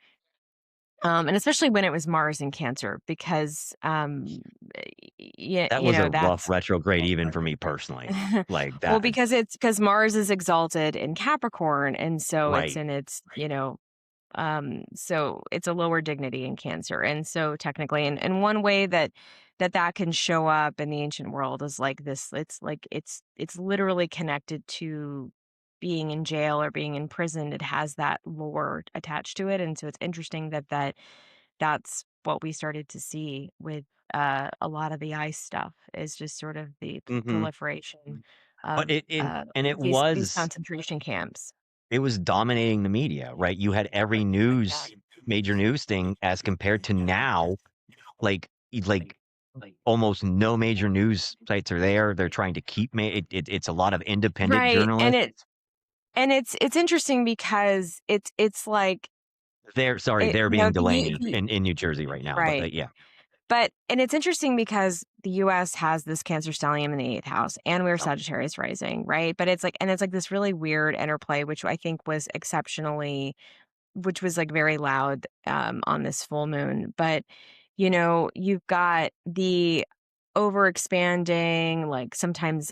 Speaker 2: and especially when it was Mars in Cancer, because, yeah,
Speaker 1: That was a rough
Speaker 2: that's,
Speaker 1: retrograde even for me personally. Like
Speaker 2: well,
Speaker 1: that,
Speaker 2: because Mars is exalted in Capricorn. And so it's
Speaker 1: right.
Speaker 2: in its, so it's a lower dignity in Cancer. And so technically, and one way that can show up in the ancient world is like this. It's like it's literally connected to being in jail or being in prison. It has that lore attached to it. And so it's interesting that's what we started to see with a lot of the ice stuff, is just sort of the
Speaker 1: Hmm.
Speaker 2: proliferation
Speaker 1: But
Speaker 2: of
Speaker 1: it
Speaker 2: these
Speaker 1: was
Speaker 2: concentration camps.
Speaker 1: dominating the media, right? You had every major news thing as compared to now, like almost no major news sites are there. They're trying to keep it's a lot of independent
Speaker 2: Right. And
Speaker 1: journalists.
Speaker 2: it's interesting because it's like it,
Speaker 1: They're being Delaney
Speaker 2: the
Speaker 1: in New Jersey right now, but
Speaker 2: right.
Speaker 1: yeah,
Speaker 2: But and it's interesting because the US has this Cancer stellium in the 8th house, and we're Sagittarius rising, right? But it's like this really weird interplay, which I think was exceptionally, which was like very loud on this full moon. But you've got the overexpanding, like sometimes,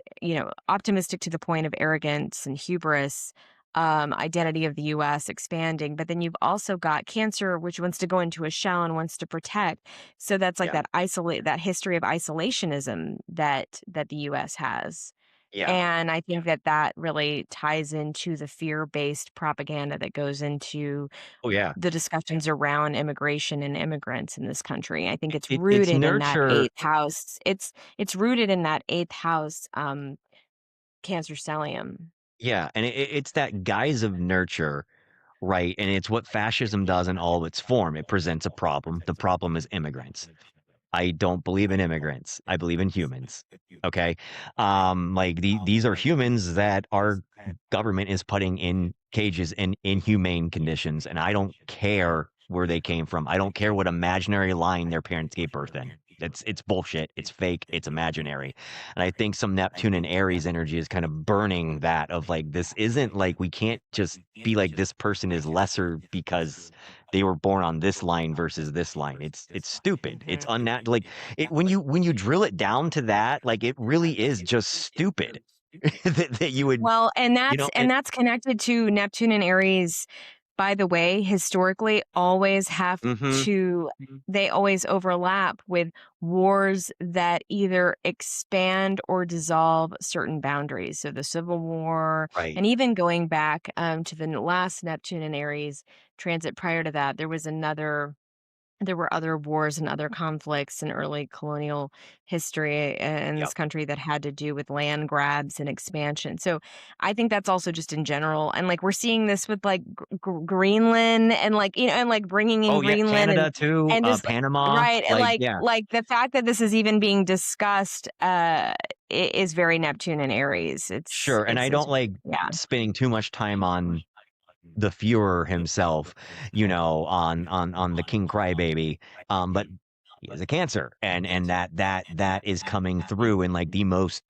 Speaker 2: optimistic to the point of arrogance and hubris, identity of the US expanding. But then you've also got Cancer, which wants to go into a shell and wants to protect. So that's like
Speaker 1: yeah,
Speaker 2: that history of isolationism that the US has.
Speaker 1: yeah.
Speaker 2: And I think that really ties into the fear-based propaganda that goes into
Speaker 1: Oh yeah.
Speaker 2: the discussions around immigration and immigrants in this country. I think it's
Speaker 1: It's
Speaker 2: rooted in that
Speaker 1: nurture.
Speaker 2: 8th house. It's rooted in that 8th house, Cancer stellium.
Speaker 1: Yeah, and it's that guise of nurture, right? And it's what fascism does in all of its form. It presents a problem. The problem is immigrants. I don't believe in immigrants. I believe in humans. Okay. Like these are humans that our government is putting in cages in inhumane conditions. And I don't care where they came from. I don't care what imaginary line their parents gave birth in. It's bullshit. It's fake. It's imaginary. And I think some Neptune and Aries energy is kind of burning that of like, this isn't like we can't just be like this person is lesser because they were born on this line versus this line. It's stupid. It's
Speaker 2: Mhm.
Speaker 1: unnatural. Like it when you drill it down to that, like it really is just stupid that you would,
Speaker 2: Well, and
Speaker 1: you
Speaker 2: that's
Speaker 1: know,
Speaker 2: and that's connected to Neptune and Aries, by the way, historically always have
Speaker 1: mm-hmm,
Speaker 2: to they always overlap with wars that either expand or dissolve certain boundaries. So the Civil War,
Speaker 1: right.
Speaker 2: and even going back to the last Neptune and Aries transit prior to that, there was another. there were other wars and other conflicts in early colonial history in this
Speaker 1: Yep.
Speaker 2: country that had to do with land grabs and expansion. So I think that's also just in general. And like we're seeing this with like Greenland and like, and like bringing in
Speaker 1: Oh, yeah,
Speaker 2: Greenland
Speaker 1: Canada too,
Speaker 2: and just
Speaker 1: Panama,
Speaker 2: right. And
Speaker 1: like, yeah.
Speaker 2: like the fact that this is even being discussed is very Neptune and Aries.
Speaker 1: Sure, and I
Speaker 2: It's
Speaker 1: don't like
Speaker 2: yeah.
Speaker 1: spending too much time on the Führer himself, on the King Crybaby, but he has a Cancer, and that is coming through in, like, the most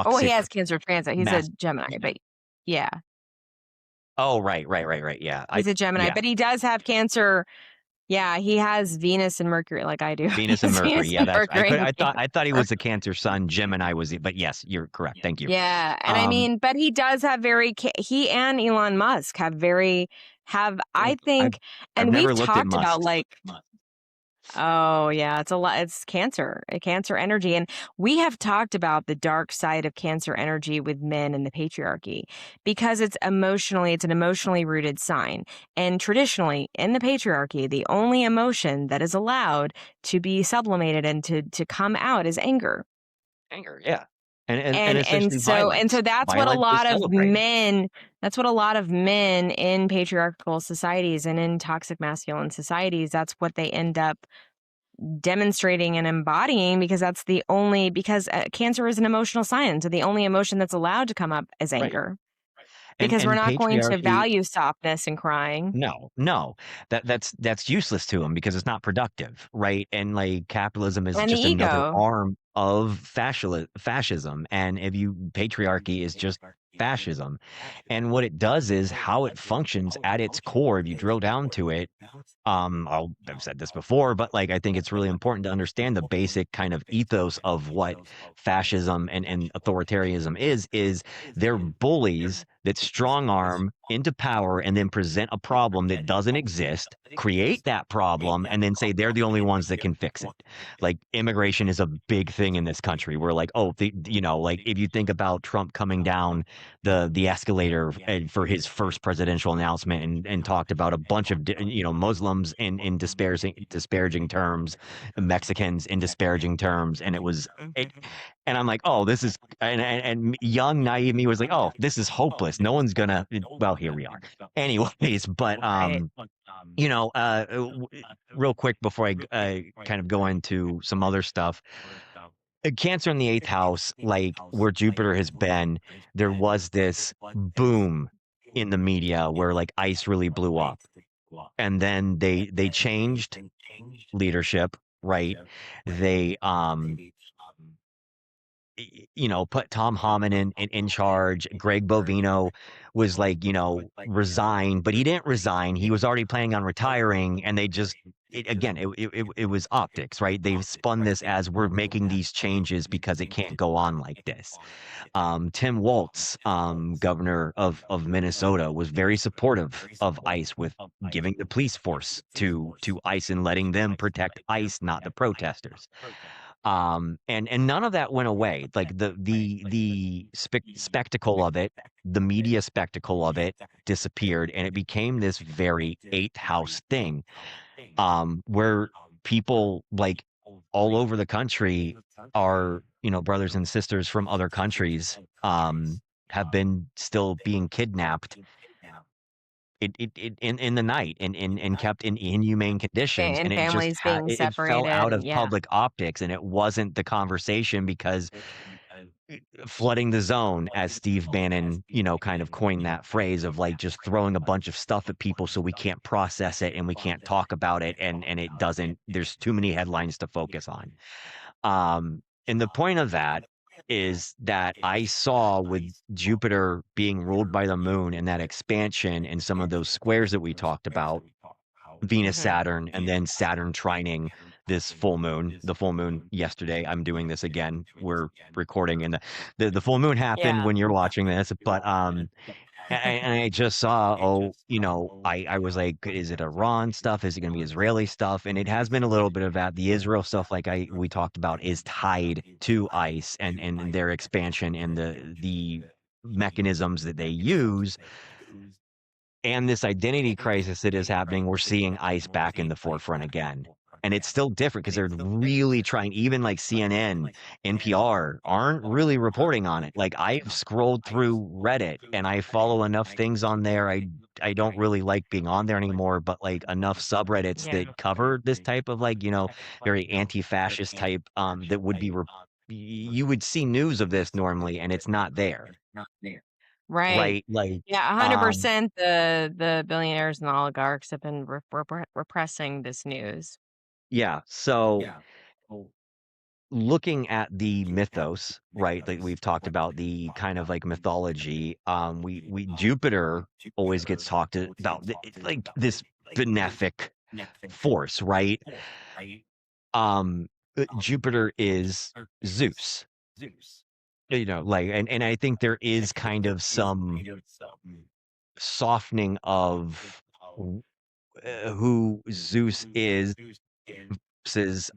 Speaker 2: Oh, he
Speaker 1: toxic
Speaker 2: has Cancer transit. He's a
Speaker 1: mass.
Speaker 2: Gemini, but yeah.
Speaker 1: Oh, right, yeah,
Speaker 2: He's a Gemini,
Speaker 1: yeah,
Speaker 2: but he does have Cancer. Yeah, he has Venus and Mercury like I do. He
Speaker 1: Venus and
Speaker 2: has
Speaker 1: Mercury,
Speaker 2: Venus
Speaker 1: yeah,
Speaker 2: and
Speaker 1: that's
Speaker 2: Mercury in
Speaker 1: I thought he
Speaker 2: Cancer.
Speaker 1: was a Cancer Sun, Gemini was it, but yes, you're correct, thank you.
Speaker 2: Yeah, and I
Speaker 1: Um,
Speaker 2: mean, but he does have he and Elon Musk have I
Speaker 1: I've
Speaker 2: think,
Speaker 1: I've
Speaker 2: and we've
Speaker 1: never looked at
Speaker 2: talked about
Speaker 1: Musk's.
Speaker 2: like oh, yeah, it's a lot. It's Cancer, a Cancer energy. And we have talked about the dark side of Cancer energy with men in the patriarchy because it's an emotionally rooted sign. And traditionally, in the patriarchy, the only emotion that is allowed to be sublimated and to come out is anger.
Speaker 1: Anger, yeah, and
Speaker 2: And
Speaker 1: essentially
Speaker 2: so
Speaker 1: violence.
Speaker 2: that's what a
Speaker 1: Violence is
Speaker 2: lot of
Speaker 1: celebrated.
Speaker 2: men in patriarchal societies and in toxic masculine societies, that's what they end up demonstrating and embodying because Cancer is an emotional sign. So the only emotion that's allowed to come up is
Speaker 1: Right,
Speaker 2: anger
Speaker 1: and
Speaker 2: because we're not going to
Speaker 1: patriarchy.
Speaker 2: value softness and crying
Speaker 1: No, that's useless to them because it's not productive, right? And like capitalism is
Speaker 2: and the
Speaker 1: just another
Speaker 2: ego.
Speaker 1: arm of fascism, and if you patriarchy is just fascism, and what it does is how it functions at its core. If you drill down to it, I've said this before, but like I think it's really important to understand the basic kind of ethos of what fascism and authoritarianism is they're bullies that strong arm into power and then present a problem that doesn't exist, create that problem, and then say they're the only ones that can fix it. Like immigration is a big thing in this country. We're like, oh, like if you think about Trump coming down the escalator for his first presidential announcement and talked about a bunch of Muslims in disparaging terms, Mexicans in disparaging terms, and and I'm like, oh, this is and young naive me was like, oh, this is hopeless. No one's gonna. Well, here we are. Anyways, but
Speaker 2: Right.
Speaker 1: real quick before I kind of go into some other stuff, Cancer in the eighth house, like where Jupiter has been, there was this boom in the media where like ICE really blew up, and then they changed leadership, right? They put Tom Homan in charge. Greg Bovino was like, resign, but he didn't resign. He was already planning on retiring, and they just it was optics, right? They've spun this as we're making these changes because it can't go on like this. Tim Walz, governor of Minnesota, was very supportive of ICE with giving the police force to ICE and letting them protect ICE, not the protesters. And none of that went away. Like the spectacle of it, the media spectacle of it disappeared, and it became this very eighth house thing, where people like all over the country are, brothers and sisters from other countries, have been still being kidnapped in the night and kept in inhumane conditions,
Speaker 2: And
Speaker 1: and
Speaker 2: families being
Speaker 1: it fell out
Speaker 2: separated.
Speaker 1: of
Speaker 2: Yeah.
Speaker 1: public optics, and it wasn't the conversation because flooding the zone, as Steve Bannon, kind of coined that phrase of like just throwing a bunch of stuff at people so we can't process it and we can't talk about it, and it doesn't, there's too many headlines to focus on. And the point of that is that I saw with Jupiter being ruled by the moon and that expansion and some of those squares that we talked about, Venus,
Speaker 2: Hmm.
Speaker 1: Saturn, and then Saturn trining this the full moon yesterday. I'm doing this again. We're recording, and the full moon happened
Speaker 2: Yeah.
Speaker 1: when you're watching this, but and I just saw, oh, I was like, is it Iran stuff? Is it going to be Israeli stuff? And it has been a little bit of that. The Israel stuff, like we talked about, is tied to ICE and their expansion and the mechanisms that they use, and this identity crisis that is happening. We're seeing ICE back in the forefront again. And it's still different because they're really trying, even like CNN, NPR aren't really reporting on it. Like I've scrolled through Reddit and I follow enough things on there. I don't really like being on there anymore, but like enough subreddits that cover this type of like, very anti-fascist type that would be you would see news of this normally and it's not there.
Speaker 2: Right.
Speaker 1: Right? Like
Speaker 2: Yeah,
Speaker 1: um
Speaker 2: 100% the billionaires and the oligarchs have been repressing this news.
Speaker 1: yeah, so looking at the mythos, right? Like we've talked about the kind of like mythology. We Jupiter always gets talked about like this benefic force, right? Um, Jupiter is Zeus, like, and I think there is kind of some softening of who Zeus is versus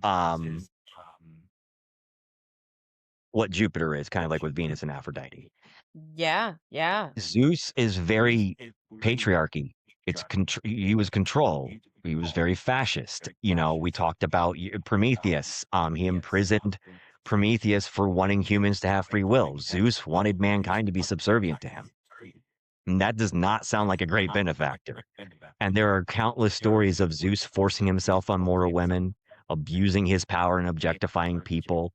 Speaker 1: what Jupiter is, kind of like with Venus and Aphrodite.
Speaker 2: Yeah, yeah.
Speaker 1: Zeus is very patriarchy. He was control. He was very fascist. We talked about Prometheus. He imprisoned Prometheus for wanting humans to have free will. Zeus wanted mankind to be subservient to him. And that does not sound like a great benefactor. And there are countless stories of Zeus forcing himself on mortal women, abusing his power and objectifying people.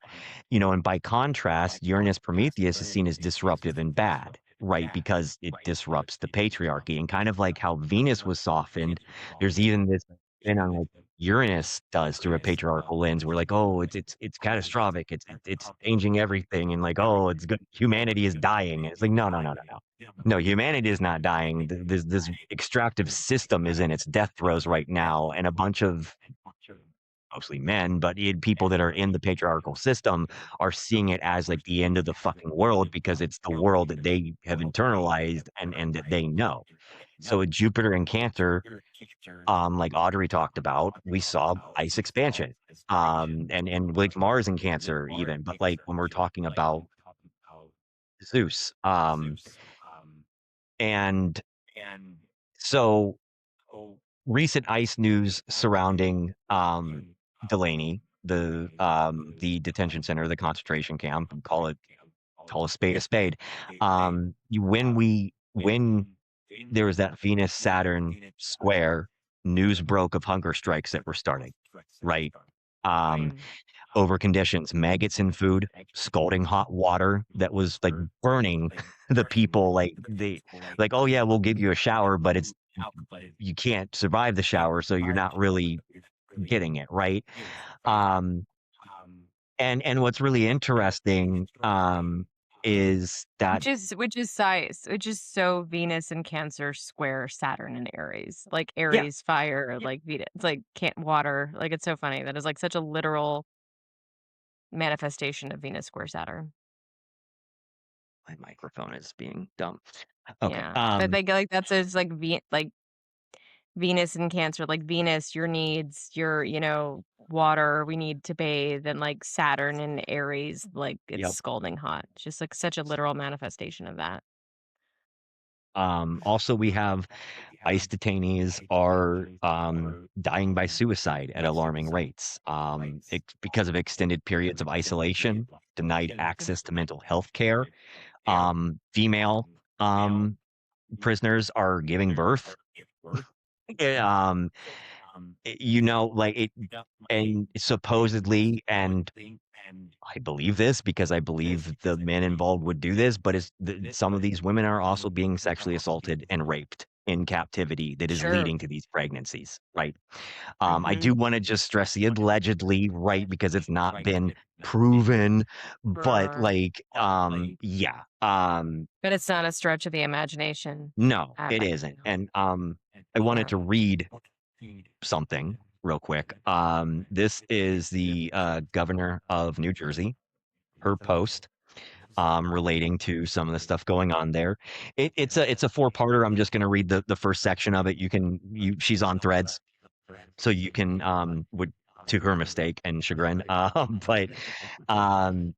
Speaker 1: And by contrast, Uranus Prometheus is seen as disruptive and bad, right? Because it disrupts the patriarchy. And kind of like how Venus was softened, there's even this spin on like Uranus does through a patriarchal lens. We're like, oh, it's catastrophic. It's changing everything, and like, oh, it's good. Humanity is dying. It's like, no, no, no, no, no. No, humanity is not dying. This extractive system is in its death throes right now, and a bunch of mostly men, but people that are in the patriarchal system are seeing it as like the end of the fucking world because it's the world that they have internalized and that they know. So with Jupiter and Cancer, like Audrey talked about, we saw ice expansion, and like Mars and Cancer even. But like when we're talking about Zeus, and so recent ice news surrounding Delaney, the detention center, the concentration camp, and call a spade a spade. When there was that Venus Saturn square, news broke of hunger strikes that were starting, right? Um,
Speaker 2: Mm.
Speaker 1: over conditions, maggots in food, scalding hot water that was like burning the people. Like, oh yeah, we'll give you a shower, but you can't survive the shower, so you're not really getting it, right? Um, and what's really interesting is that
Speaker 2: Which is so Venus and Cancer square Saturn and Aries. Like
Speaker 1: yeah,
Speaker 2: Aries fire, like Venus, it's like can't water. Like it's so funny. That is like such a literal manifestation of Venus square Saturn.
Speaker 1: my microphone is being dumb. Okay.
Speaker 2: Yeah. But like that's it's like like Venus and Cancer, like Venus, your needs, water, we need to bathe, and like Saturn and Aries, like it's
Speaker 1: Yep.
Speaker 2: scalding hot. It's just like such a literal manifestation of that.
Speaker 1: Also we have ICE detainees are dying by suicide at alarming rates because of extended periods of isolation, denied access to mental health care. Female prisoners are giving birth. Eh, Um, like it, and supposedly, and I believe this because I believe the men involved would do this, but some of these women are also being sexually assaulted and raped in captivity that is
Speaker 2: Sure.
Speaker 1: leading to these pregnancies, right? I
Speaker 2: Mhm.
Speaker 1: do want to just stress the allegedly, right? Because it's not been proven, but
Speaker 2: Sure.
Speaker 1: like, yeah,
Speaker 2: But it's not a stretch of the imagination
Speaker 1: no,
Speaker 2: at
Speaker 1: it
Speaker 2: all.
Speaker 1: isn't. And I wanted
Speaker 2: Yeah.
Speaker 1: to read something real quick. This is the governor of New Jersey, her post relating to some of the stuff going on there. It's a four-parter. I'm just going to read the first section of it. She's on Threads, so you can would to her mistake and chagrin. But um,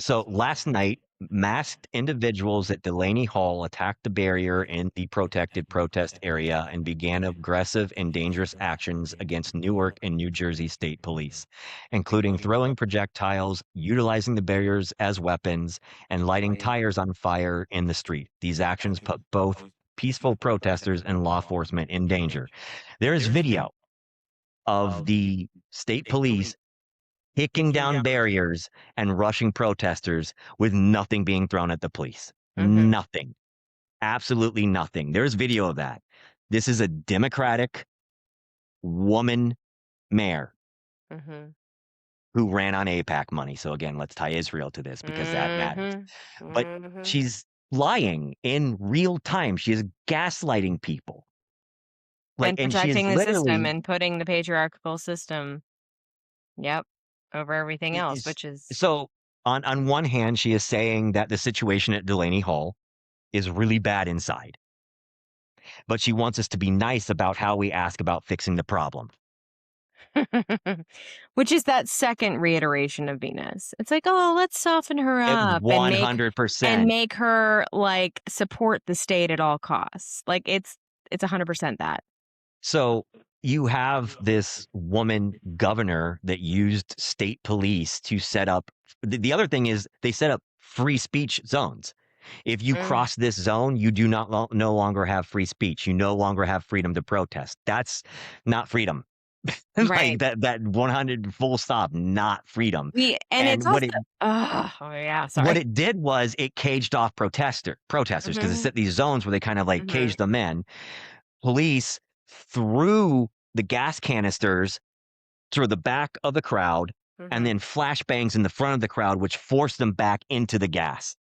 Speaker 1: so last night Masked individuals at Delaney Hall attacked the barrier in the protected protest area and began aggressive and dangerous actions against Newark and New Jersey State Police, including throwing projectiles, utilizing the barriers as weapons, and lighting tires on fire in the street. These actions put both peaceful protesters and law enforcement in danger. There is video of the state police kicking down barriers and rushing protesters with nothing being thrown at the police.
Speaker 2: Mm-hmm.
Speaker 1: Nothing. Absolutely nothing. There's video of that. This is a Democratic woman mayor
Speaker 2: Mm-hmm.
Speaker 1: who ran on AIPAC money. So again, let's tie Israel to this because that matters.
Speaker 2: Mm-hmm.
Speaker 1: But
Speaker 2: Mm-hmm.
Speaker 1: she's lying in real time. She is gaslighting people.
Speaker 2: And
Speaker 1: And she is
Speaker 2: protecting the system
Speaker 1: literally
Speaker 2: and putting the patriarchal system, yep, over everything else,
Speaker 1: is
Speaker 2: which is
Speaker 1: so on one hand, she is saying that the situation at Delaney Hall is really bad inside, but she wants us to be nice about how we ask about fixing the problem.
Speaker 2: which is that second reiteration of Venus. It's like, oh, let's soften her
Speaker 1: At
Speaker 2: up and
Speaker 1: 100%.
Speaker 2: make her like support the state at all costs. Like it's 100% that.
Speaker 1: So you have this woman governor that used state police to set up. The other thing is they set up free speech zones. If you
Speaker 2: Mm,
Speaker 1: cross this zone, you do not no longer have free speech. You no longer have freedom to protest. That's not freedom.
Speaker 2: right.
Speaker 1: Like that 100 full stop, not freedom.
Speaker 2: And it's
Speaker 1: And
Speaker 2: also oh yeah,
Speaker 1: what
Speaker 2: sorry.
Speaker 1: it did was it caged off protesters because it
Speaker 2: Mhm.
Speaker 1: set these zones where they kind of like
Speaker 2: Mhm.
Speaker 1: caged them in. Police threw the gas canisters through the back of the crowd and
Speaker 2: Mhm.
Speaker 1: then flashbangs in the front of the crowd, which forced them back into the gas.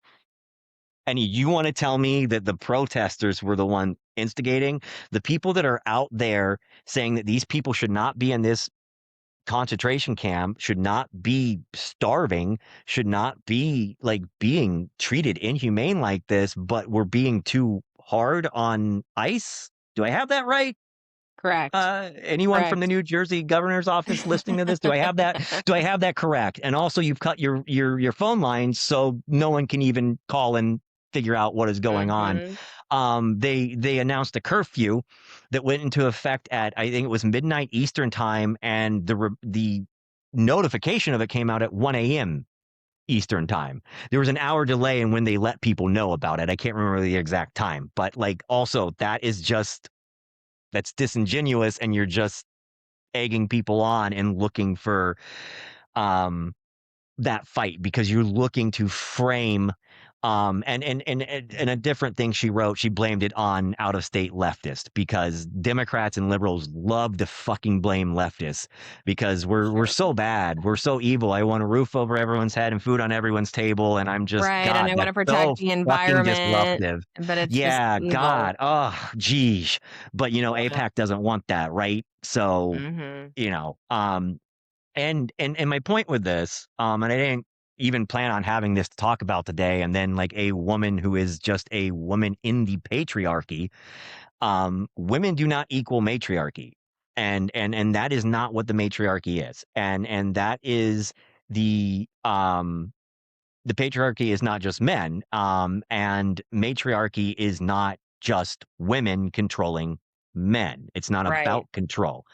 Speaker 1: And you want to tell me that the protesters were the one instigating? The people that are out there saying that these people should not be in this concentration camp, should not be starving, should not be like being treated inhumane like this, but we're being too hard on ICE? Do I have that right?
Speaker 2: Correct.
Speaker 1: Anyone from the
Speaker 2: Correct.
Speaker 1: New Jersey governor's office listening to this? Do I have that? Do I have that correct? And also, you've cut your phone lines so no one can even call and figure out what is going on.
Speaker 2: Mhm.
Speaker 1: They announced a curfew that went into effect at I think it was midnight Eastern time, and the notification of it came out at 1 a.m. Eastern time. There was an hour delay in when they let people know about it. I can't remember the exact time, but like also that is just that's disingenuous, and you're just egging people on and looking for um that fight because you're looking to frame and a different thing she wrote, she blamed it on out of state leftists because Democrats and liberals love to fucking blame leftists because we're
Speaker 2: Sure.
Speaker 1: so bad, we're so evil. I want a roof over everyone's head and food on everyone's table, and I'm just
Speaker 2: Right, and I
Speaker 1: God,
Speaker 2: wanna
Speaker 1: that's so
Speaker 2: protect the
Speaker 1: fucking
Speaker 2: environment,
Speaker 1: disruptive.
Speaker 2: but it's just
Speaker 1: Yeah,
Speaker 2: evil.
Speaker 1: God. Oh, geez. But
Speaker 2: Yeah.
Speaker 1: APAC doesn't want that, right? So,
Speaker 2: Mhm.
Speaker 1: you know, and my point with this, and I didn't even plan on having this to talk about today, and then like a woman who is just a woman in the patriarchy, women do not equal matriarchy. And that is not what the matriarchy is. And that is the patriarchy is not just men, and matriarchy is not just women controlling men. It's not
Speaker 2: Right.
Speaker 1: about control.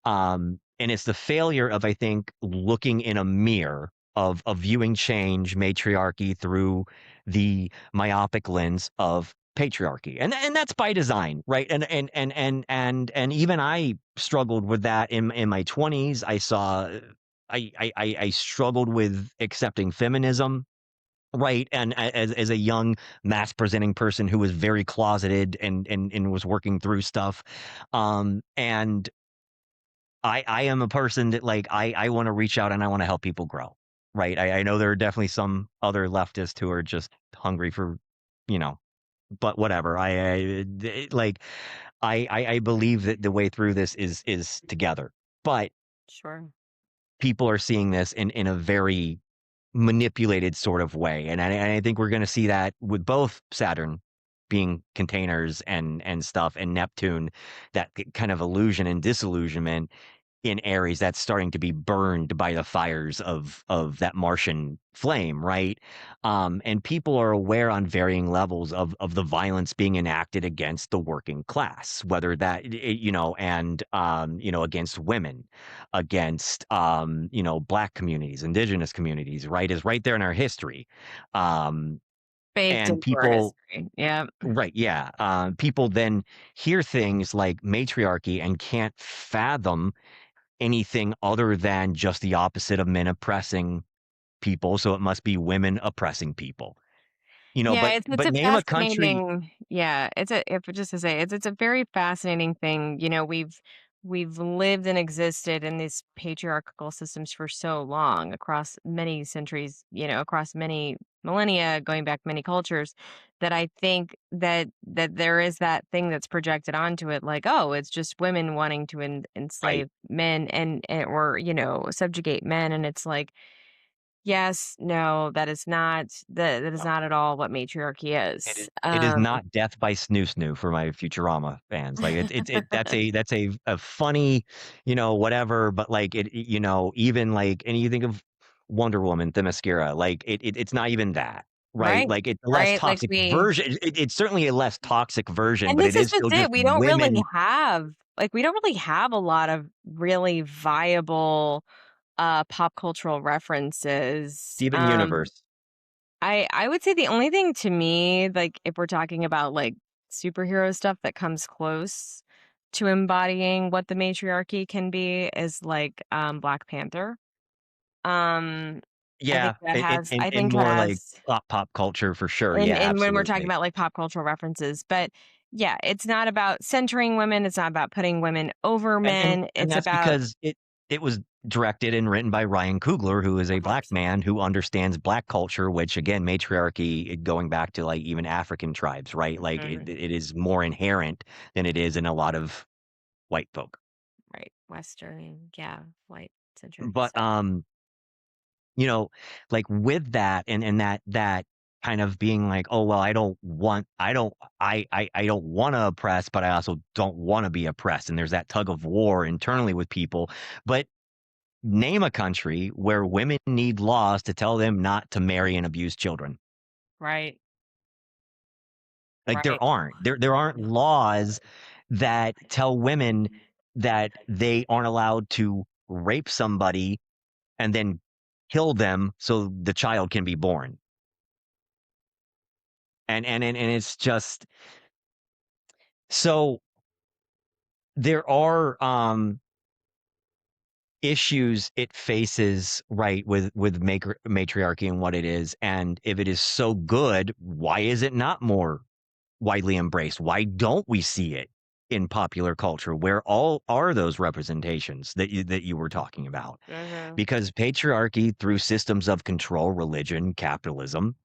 Speaker 1: And it's the failure of, I think, looking in a mirror of viewing change, matriarchy through the myopic lens of patriarchy. And that's by design, right? And even I struggled with that in my 20s. I saw I struggled with accepting feminism. Right. And as a young mass presenting person who was very closeted and was working through stuff. And I am a person that like I want to reach out and I want to help people grow. Right. I know there are definitely some other leftists who are just hungry for, you know, but whatever. Like I believe that the way through this is together. But
Speaker 2: Sure.
Speaker 1: people are seeing this in a very manipulated sort of way. And I think we're going to see that with both Saturn being containers and stuff, and Neptune, that kind of illusion and disillusionment. in Aries that's starting to be burned by the fires of that Martian flame, right? And people are aware on varying levels of the violence being enacted against the working class, whether that and against women, against black communities, indigenous communities, right? Is right there in our history. Um,
Speaker 2: Baked
Speaker 1: and
Speaker 2: into our
Speaker 1: people
Speaker 2: history. Yeah.
Speaker 1: Right, yeah. People then hear things like matriarchy and can't fathom anything other than just the opposite of men oppressing people, so it must be women oppressing people.
Speaker 2: Yeah, it's
Speaker 1: But
Speaker 2: a
Speaker 1: name a country.
Speaker 2: fascinating yeah, it's a if just to say, it's a very fascinating thing, we've lived and existed in these patriarchal systems for so long across many centuries, across many millennia, going back many cultures, that I think that there is that thing that's projected onto it like, "Oh, it's just women wanting to
Speaker 1: Right.
Speaker 2: enslave men or, subjugate men," and it's like, yes, no, that is not at all what matriarchy
Speaker 1: It
Speaker 2: is.
Speaker 1: is not death by snoo snoo for my Futurama fans. Like that's a funny, whatever, but like even like and you think of Wonder Woman, Themyscira, like it's not even that. Right?
Speaker 2: Right,
Speaker 1: Like it's a less
Speaker 2: right, like
Speaker 1: toxic version. It's certainly a less toxic version,
Speaker 2: and
Speaker 1: but
Speaker 2: this
Speaker 1: it
Speaker 2: is
Speaker 1: is
Speaker 2: just
Speaker 1: still
Speaker 2: it,
Speaker 1: just women.
Speaker 2: we don't really have a lot of really viable, pop cultural references.
Speaker 1: Steven Universe.
Speaker 2: I would say the only thing to me, like, if we're talking about, like, superhero stuff that comes close to embodying what the matriarchy can be is, like, Black Panther. Um,
Speaker 1: Yeah,
Speaker 2: I
Speaker 1: and
Speaker 2: think
Speaker 1: more like
Speaker 2: has
Speaker 1: pop culture for sure.
Speaker 2: and
Speaker 1: Yeah,
Speaker 2: and when we're talking
Speaker 1: absolutely.
Speaker 2: about, like, pop cultural references, but, yeah, it's not about centering women, it's not about putting women over men,
Speaker 1: And
Speaker 2: it's
Speaker 1: that's
Speaker 2: about
Speaker 1: because it was directed and written by Ryan Coogler, who is a black
Speaker 2: 100%.
Speaker 1: man who understands black culture, which again, matriarchy, going back to like even African tribes, right? Like
Speaker 2: Mhm,
Speaker 1: it is more inherent than it is in a lot of white folk.
Speaker 2: right, Western, yeah, white-centric
Speaker 1: But
Speaker 2: stuff.
Speaker 1: you know, like with that and that kind of being like, oh well, I don't want to oppress, but I also don't want to be oppressed. And there's that tug of war internally with people. But name a country where women need laws to tell them not to marry and abuse children.
Speaker 2: Right,
Speaker 1: Like
Speaker 2: right.
Speaker 1: there aren't laws that tell women that they aren't allowed to rape somebody and then kill them so the child can be born. And it's just so there are issues it faces, right, with matriarchy and what it is, and if it is so good, why is it not more widely embraced? Why don't we see it in popular culture? Where all are those representations that you were talking about?
Speaker 2: Mhm.
Speaker 1: Because patriarchy, through systems of control, religion, capitalism,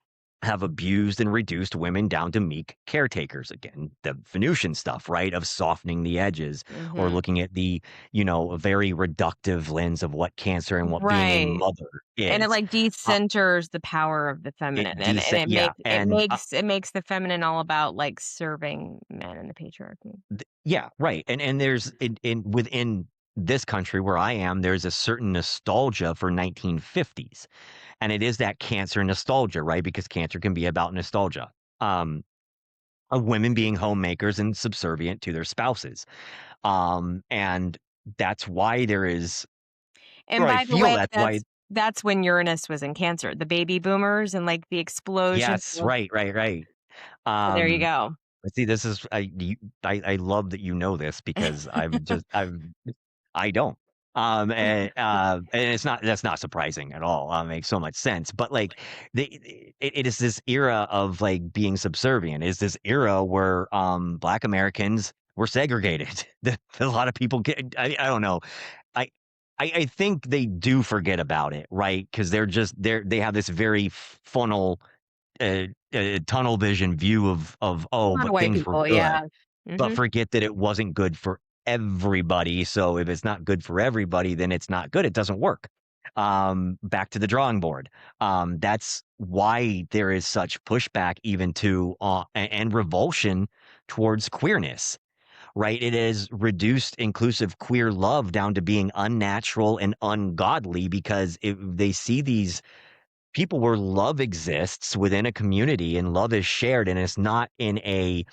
Speaker 1: have abused and reduced women down to meek caretakers. Again, the Venusian stuff, right? Of softening the edges or
Speaker 2: Mhm.
Speaker 1: looking at the, a very reductive lens of what cancer and what being a
Speaker 2: Right,
Speaker 1: mother
Speaker 2: and it,
Speaker 1: is.
Speaker 2: like,
Speaker 1: Uh,
Speaker 2: decenters the power of the feminine, and
Speaker 1: decent, yeah. And
Speaker 2: it makes the feminine all about, like, serving men in the patriarchy.
Speaker 1: yeah, right. And there's in within this country where I am, there's a certain nostalgia for 1950s. And it is that cancer nostalgia, right? Because cancer can be about nostalgia. Um, of women being homemakers and subservient to their spouses. And that's why there is,
Speaker 2: And
Speaker 1: or I
Speaker 2: by the
Speaker 1: feel
Speaker 2: way,
Speaker 1: that's why.
Speaker 2: that's when Uranus was in Cancer, the baby boomers and, like, the explosion
Speaker 1: Yes,
Speaker 2: of
Speaker 1: right.
Speaker 2: so there you
Speaker 1: Um,
Speaker 2: go.
Speaker 1: but see, this is I love that you know this because I don't. And it's not that's not surprising at all. Makes so much sense. But like it is this era of like being subservient. It's this era where black Americans were segregated. That a lot of people get I don't know. I I think they do forget about it, right? Because they have this very funnel tunnel vision view of
Speaker 2: A
Speaker 1: oh,
Speaker 2: lot of
Speaker 1: but
Speaker 2: white
Speaker 1: things were
Speaker 2: people,
Speaker 1: good,
Speaker 2: yeah.
Speaker 1: but
Speaker 2: Mhm.
Speaker 1: forget that it wasn't good for everybody. So if it's not good for everybody, then it's not good. It doesn't work. Back to the drawing board. That's why there is such pushback even to and revulsion towards queerness, right? It has reduced inclusive queer love down to being unnatural and ungodly because they see these people where love exists within a community and love is shared and it's not in a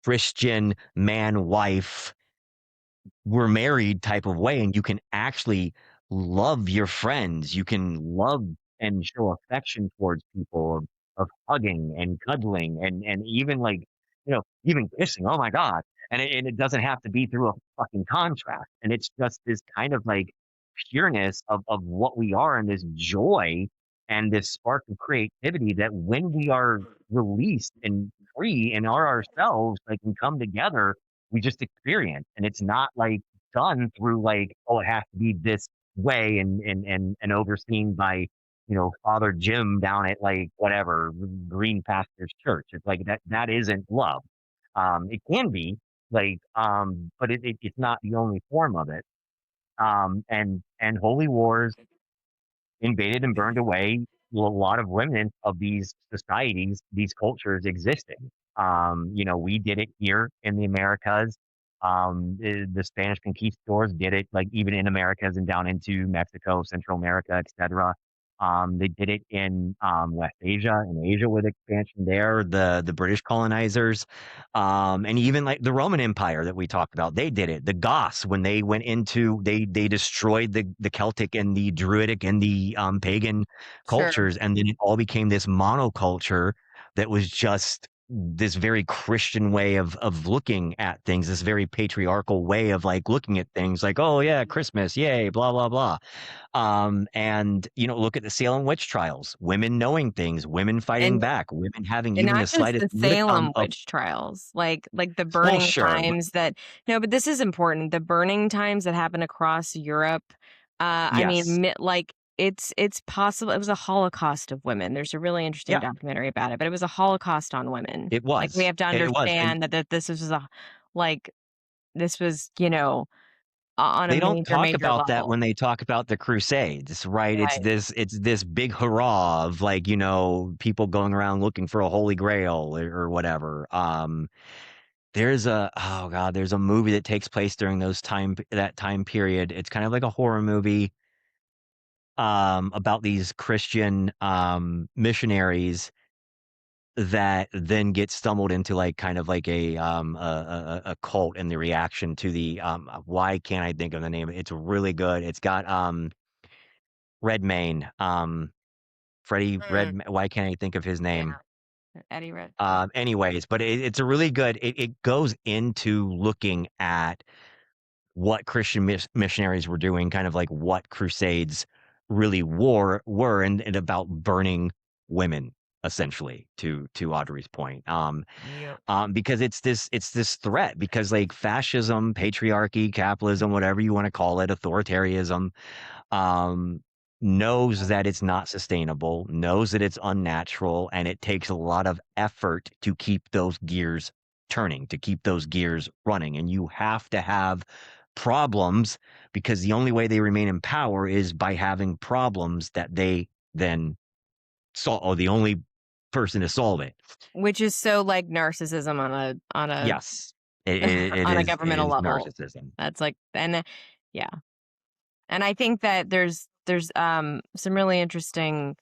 Speaker 1: Christian man wife we're married type of way, and you can actually love your friends. You can love and show affection towards people of hugging and cuddling and even like, even kissing. Oh my God. And it doesn't have to be through a fucking contract. And it's just this kind of like pureness of what we are and this joy and this spark of creativity that when we are released and free and are ourselves, like, and come together, we just experience. And it's not like done through like, oh, it has to be this way and overseen by, Father Jim down at like whatever Green Pastures Church. It's like that isn't love. It can be like, but it's not the only form of it. And holy wars invaded and burned away a lot of remnants of these societies, these cultures existing. We did it here in the Americas. The Spanish conquistadors did it, like even in Americas and down into Mexico, Central America, etc. They did it in West Asia and Asia with expansion there. The British colonizers, and even like the Roman Empire that we talked about, they did it. The Goths, when they went into, they destroyed the Celtic and the Druidic and the pagan
Speaker 2: Sure.
Speaker 1: cultures, and then it all became this monoculture that was just this very Christian way of looking at things, this very patriarchal way of like looking at things, like, oh yeah, Christmas, yay, blah blah blah. And look at the Salem witch trials, women knowing things, women fighting
Speaker 2: And
Speaker 1: back, women having
Speaker 2: And
Speaker 1: even
Speaker 2: not
Speaker 1: the
Speaker 2: just
Speaker 1: slightest
Speaker 2: the
Speaker 1: modicum
Speaker 2: Salem
Speaker 1: of,
Speaker 2: witch trials, like the
Speaker 1: well,
Speaker 2: burning
Speaker 1: sure, but
Speaker 2: times that no, but this is important. The burning times that happened across Europe, I
Speaker 1: yes,
Speaker 2: mean, like it's possible it was a Holocaust of women. There's a really interesting
Speaker 1: yeah,
Speaker 2: documentary about it, but it was a Holocaust on women.
Speaker 1: it
Speaker 2: Like we
Speaker 1: was,
Speaker 2: have to
Speaker 1: it was, and
Speaker 2: understand that this was like this was, on a
Speaker 1: they don't
Speaker 2: major,
Speaker 1: talk
Speaker 2: major
Speaker 1: about that
Speaker 2: level.
Speaker 1: when they talk about the Crusades, right?
Speaker 2: Right.
Speaker 1: It's this big hurrah of like, people going around looking for a holy grail or whatever. There's a movie that takes place during that time period. It's kind of like a horror movie about these Christian missionaries that then get stumbled into like kind of like a cult and the reaction to the why can't I think of the name? It's really good. It's got Redmayne, Freddie
Speaker 2: Mm,
Speaker 1: Red. Why can't I think of his name?
Speaker 2: yeah. Eddie Red.
Speaker 1: Anyways, but it's a really good. It goes into looking at what Christian missionaries were doing, kind of like what crusades really were and about burning women, essentially, to Audrey's point.
Speaker 2: Yep.
Speaker 1: Because it's this threat, because like fascism, patriarchy, capitalism, whatever you want to call it, authoritarianism, um, knows that it's not sustainable, knows that it's unnatural, and it takes a lot of effort to keep those gears turning, to keep those gears running. And you have to have problems, because the only way they remain in power is by having problems that they then solve, or the only person to solve it.
Speaker 2: Which is so like narcissism on a
Speaker 1: Yes, it
Speaker 2: on a
Speaker 1: is it
Speaker 2: governmental
Speaker 1: is
Speaker 2: level.
Speaker 1: narcissism.
Speaker 2: That's like yeah. And I think that there's some really interesting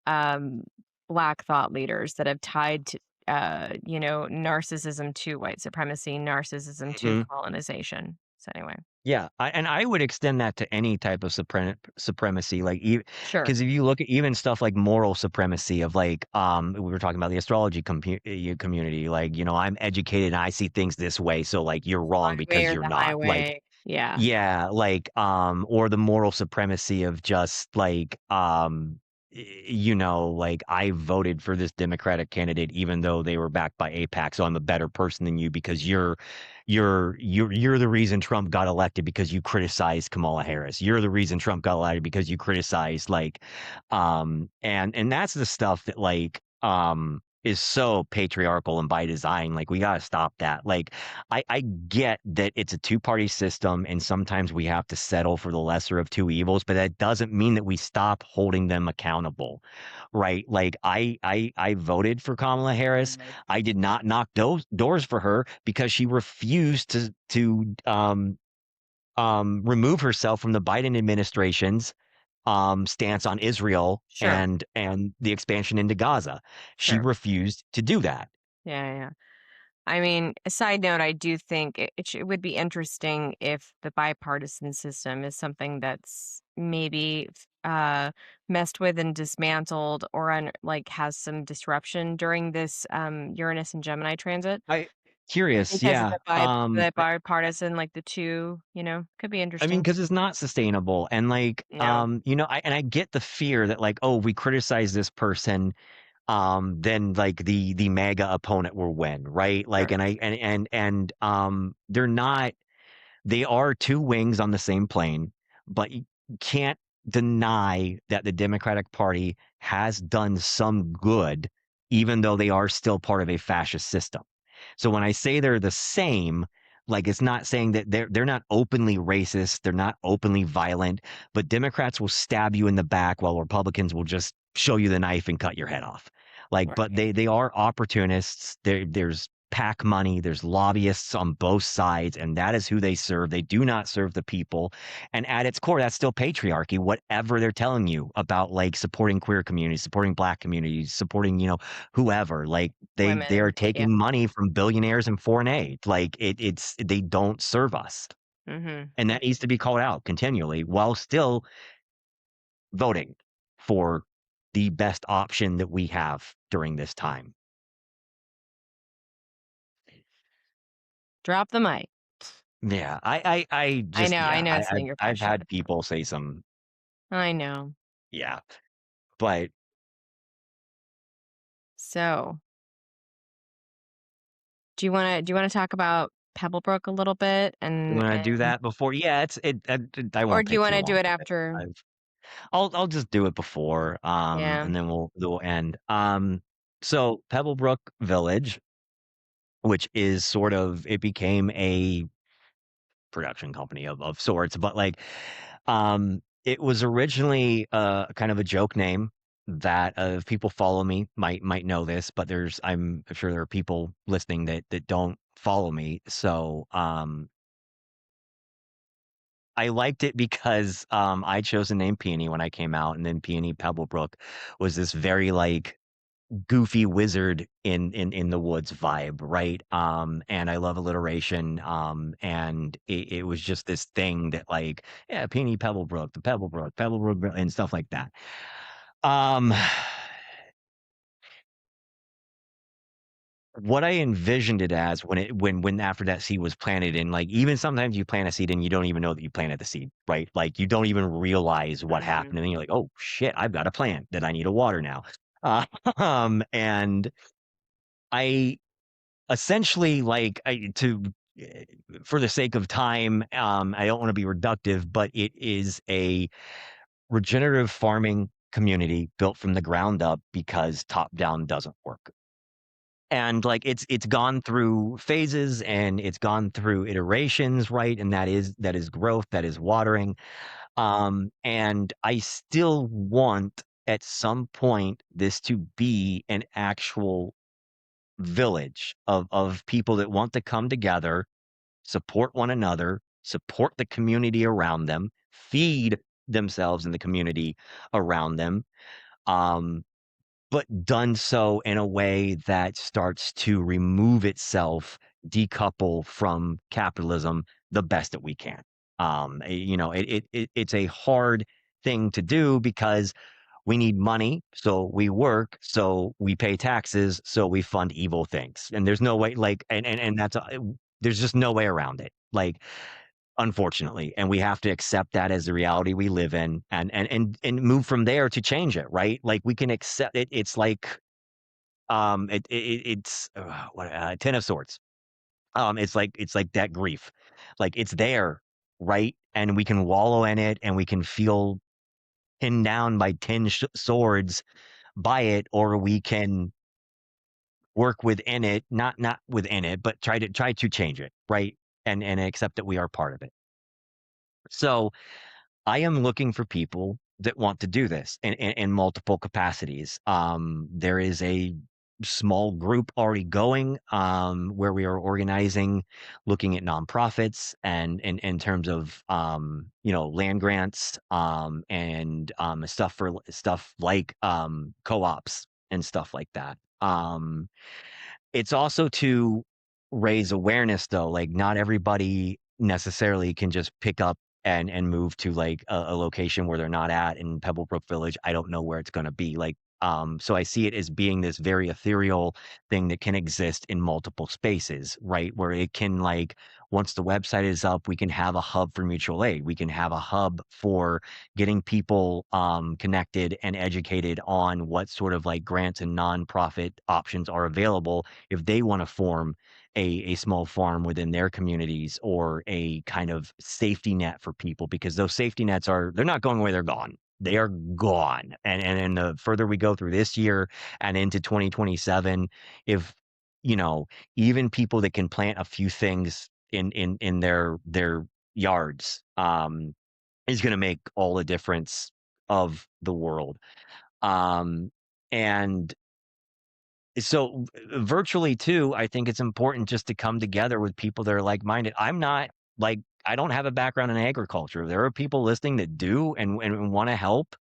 Speaker 2: um black thought leaders that have tied to narcissism to white supremacy, narcissism to
Speaker 1: Mhm.
Speaker 2: colonization. So anyway,
Speaker 1: Yeah, and I would extend that to any type of supremacy, like,
Speaker 2: sure.
Speaker 1: because if you look at even stuff like moral supremacy of like, we were talking about the astrology community, like, I'm educated and I see things this way, so like you're
Speaker 2: My
Speaker 1: wrong
Speaker 2: way
Speaker 1: because
Speaker 2: or
Speaker 1: you're
Speaker 2: the
Speaker 1: not. Like,
Speaker 2: highway. Yeah.
Speaker 1: yeah, like, or the moral supremacy of just like, like I voted for this Democratic candidate even though they were backed by AIPAC, so I'm a better person than you because you're the reason Trump got elected because you criticized Kamala Harris. You're the reason Trump got elected because you criticized like, and that's the stuff that like, is so patriarchal and by design. Like, we gotta stop that. Like, I get that it's a two-party system, and sometimes we have to settle for the lesser of two evils, but that doesn't mean that we stop holding them accountable, right? Like, I voted for Kamala Harris. I did not knock those doors for her because she refused to remove herself from the Biden administration's stance on Israel
Speaker 2: Sure,
Speaker 1: and the expansion into Gaza. She
Speaker 2: sure.
Speaker 1: refused to do that.
Speaker 2: Yeah, yeah, yeah. I mean, a side note, I do think it would be interesting if the bipartisan system is something that's maybe messed with and dismantled or like has some disruption during this Uranus and Gemini transit
Speaker 1: I curious,
Speaker 2: because of
Speaker 1: yeah.
Speaker 2: the bipartisan, like the two, could be
Speaker 1: I mean,
Speaker 2: interesting.
Speaker 1: because it's not sustainable, and like,
Speaker 2: No,
Speaker 1: I get the fear that like, oh, we criticize this person, then like the mega opponent will win, right? Like,
Speaker 2: sure,
Speaker 1: and I and they're not. They are two wings on the same plane, but you can't deny that the Democratic Party has done some good, even though they are still part of a fascist system. So when I say they're the same, like, it's not saying that they're not openly racist, they're not openly violent, but Democrats will stab you in the back while Republicans will just show you the knife and cut your head off. Like, but
Speaker 2: right.
Speaker 1: they are opportunists. There's PAC money, there's lobbyists on both sides, and that is who they serve. They do not serve the people. And at its core, that's still patriarchy, whatever they're telling you about like supporting queer communities, supporting black communities, supporting, whoever. Like, they are
Speaker 2: Women, yeah.
Speaker 1: taking money from billionaires and foreign aid. Like, it's they don't serve us.
Speaker 2: Mm-hmm.
Speaker 1: And that needs to be called out continually while still voting for the best option that we have during this time.
Speaker 2: Drop the mic.
Speaker 1: Yeah, I
Speaker 2: I
Speaker 1: just
Speaker 2: know, I
Speaker 1: yeah,
Speaker 2: know,
Speaker 1: I
Speaker 2: it's something you're
Speaker 1: I've
Speaker 2: passionate
Speaker 1: had people say some
Speaker 2: about. I know.
Speaker 1: yeah, but
Speaker 2: So, do you wanna talk about Pebblebrook a little bit
Speaker 1: you
Speaker 2: and
Speaker 1: wanna do that before? Yeah, I
Speaker 2: or
Speaker 1: won't
Speaker 2: do you
Speaker 1: take too
Speaker 2: wanna do
Speaker 1: long
Speaker 2: it
Speaker 1: with it.
Speaker 2: after?
Speaker 1: I'll just do it before,
Speaker 2: Yeah.
Speaker 1: and then we'll end. So Pebblebrook Village, which is sort of it became a production company of sorts, but like, it was originally kind of a joke name that if people follow me might know this, but I'm sure there are people listening that don't follow me. So I liked it because I chose the name Peony when I came out, and then Peony Pebblebrook was this very like goofy wizard in the woods vibe, right? And I love alliteration. And it was just this thing that like, yeah, Peony Pebblebrook, the Pebblebrook, and stuff like that. Um, what I envisioned it as when after that seed was planted, and like even sometimes you plant a seed and you don't even know that you planted the seed, right? Like, you don't even realize what
Speaker 2: Mhm.
Speaker 1: happened, and then you're like, oh shit, I've got a plant that I need to water now. And I essentially, like, eh, for the sake of time, I don't want to be reductive, but it is a regenerative farming community built from the ground up because top down doesn't work. And like, it's gone through phases and it's gone through iterations, right? And that is growth, that is watering. And I still want at some point this to be an actual village of people that want to come together, support one another, support the community around them, feed themselves and the community around them, um, but done so in a way that starts to remove itself, decouple from capitalism the best that we can. It's a hard thing to do because we need money, so we work, so we pay taxes, so we fund evil things. And there's no way, like, and there's just no way around it. Like, unfortunately, and we have to accept that as the reality we live in, and move from there to change it, right? Like, we can accept it. It's like, it's what, 10 of swords. It's like that grief, like, it's there, right? And we can wallow in it, and we can feel pinned down by 10 swords by it, or we can work within it, not within it, but try to change it, right? And accept that we are part of it. So I am looking for people that want to do this in multiple capacities. There is a small group already going where we are organizing, looking at nonprofits and in terms of land grants and stuff like co-ops and stuff like that. It's also to raise awareness though, like not everybody necessarily can just pick up and move to like a location where they're not at in Pebblebrook Village. I don't know where it's going to be. So I see it as being this very ethereal thing that can exist in multiple spaces, right? Where it can like, once the website is up, we can have a hub for mutual aid. We can have a hub for getting people connected and educated on what sort of like grants and nonprofit options are available if they want to form a small farm within their communities or a kind of safety net for people, because those safety nets they're not going away, they're gone. They are gone. And the further we go through this year and into 2027, if even people that can plant a few things in their yards is going to make all the difference of the world. And so virtually too, I think it's important just to come together with people that are like-minded. I don't have a background in agriculture. There are people listening that do and want to help.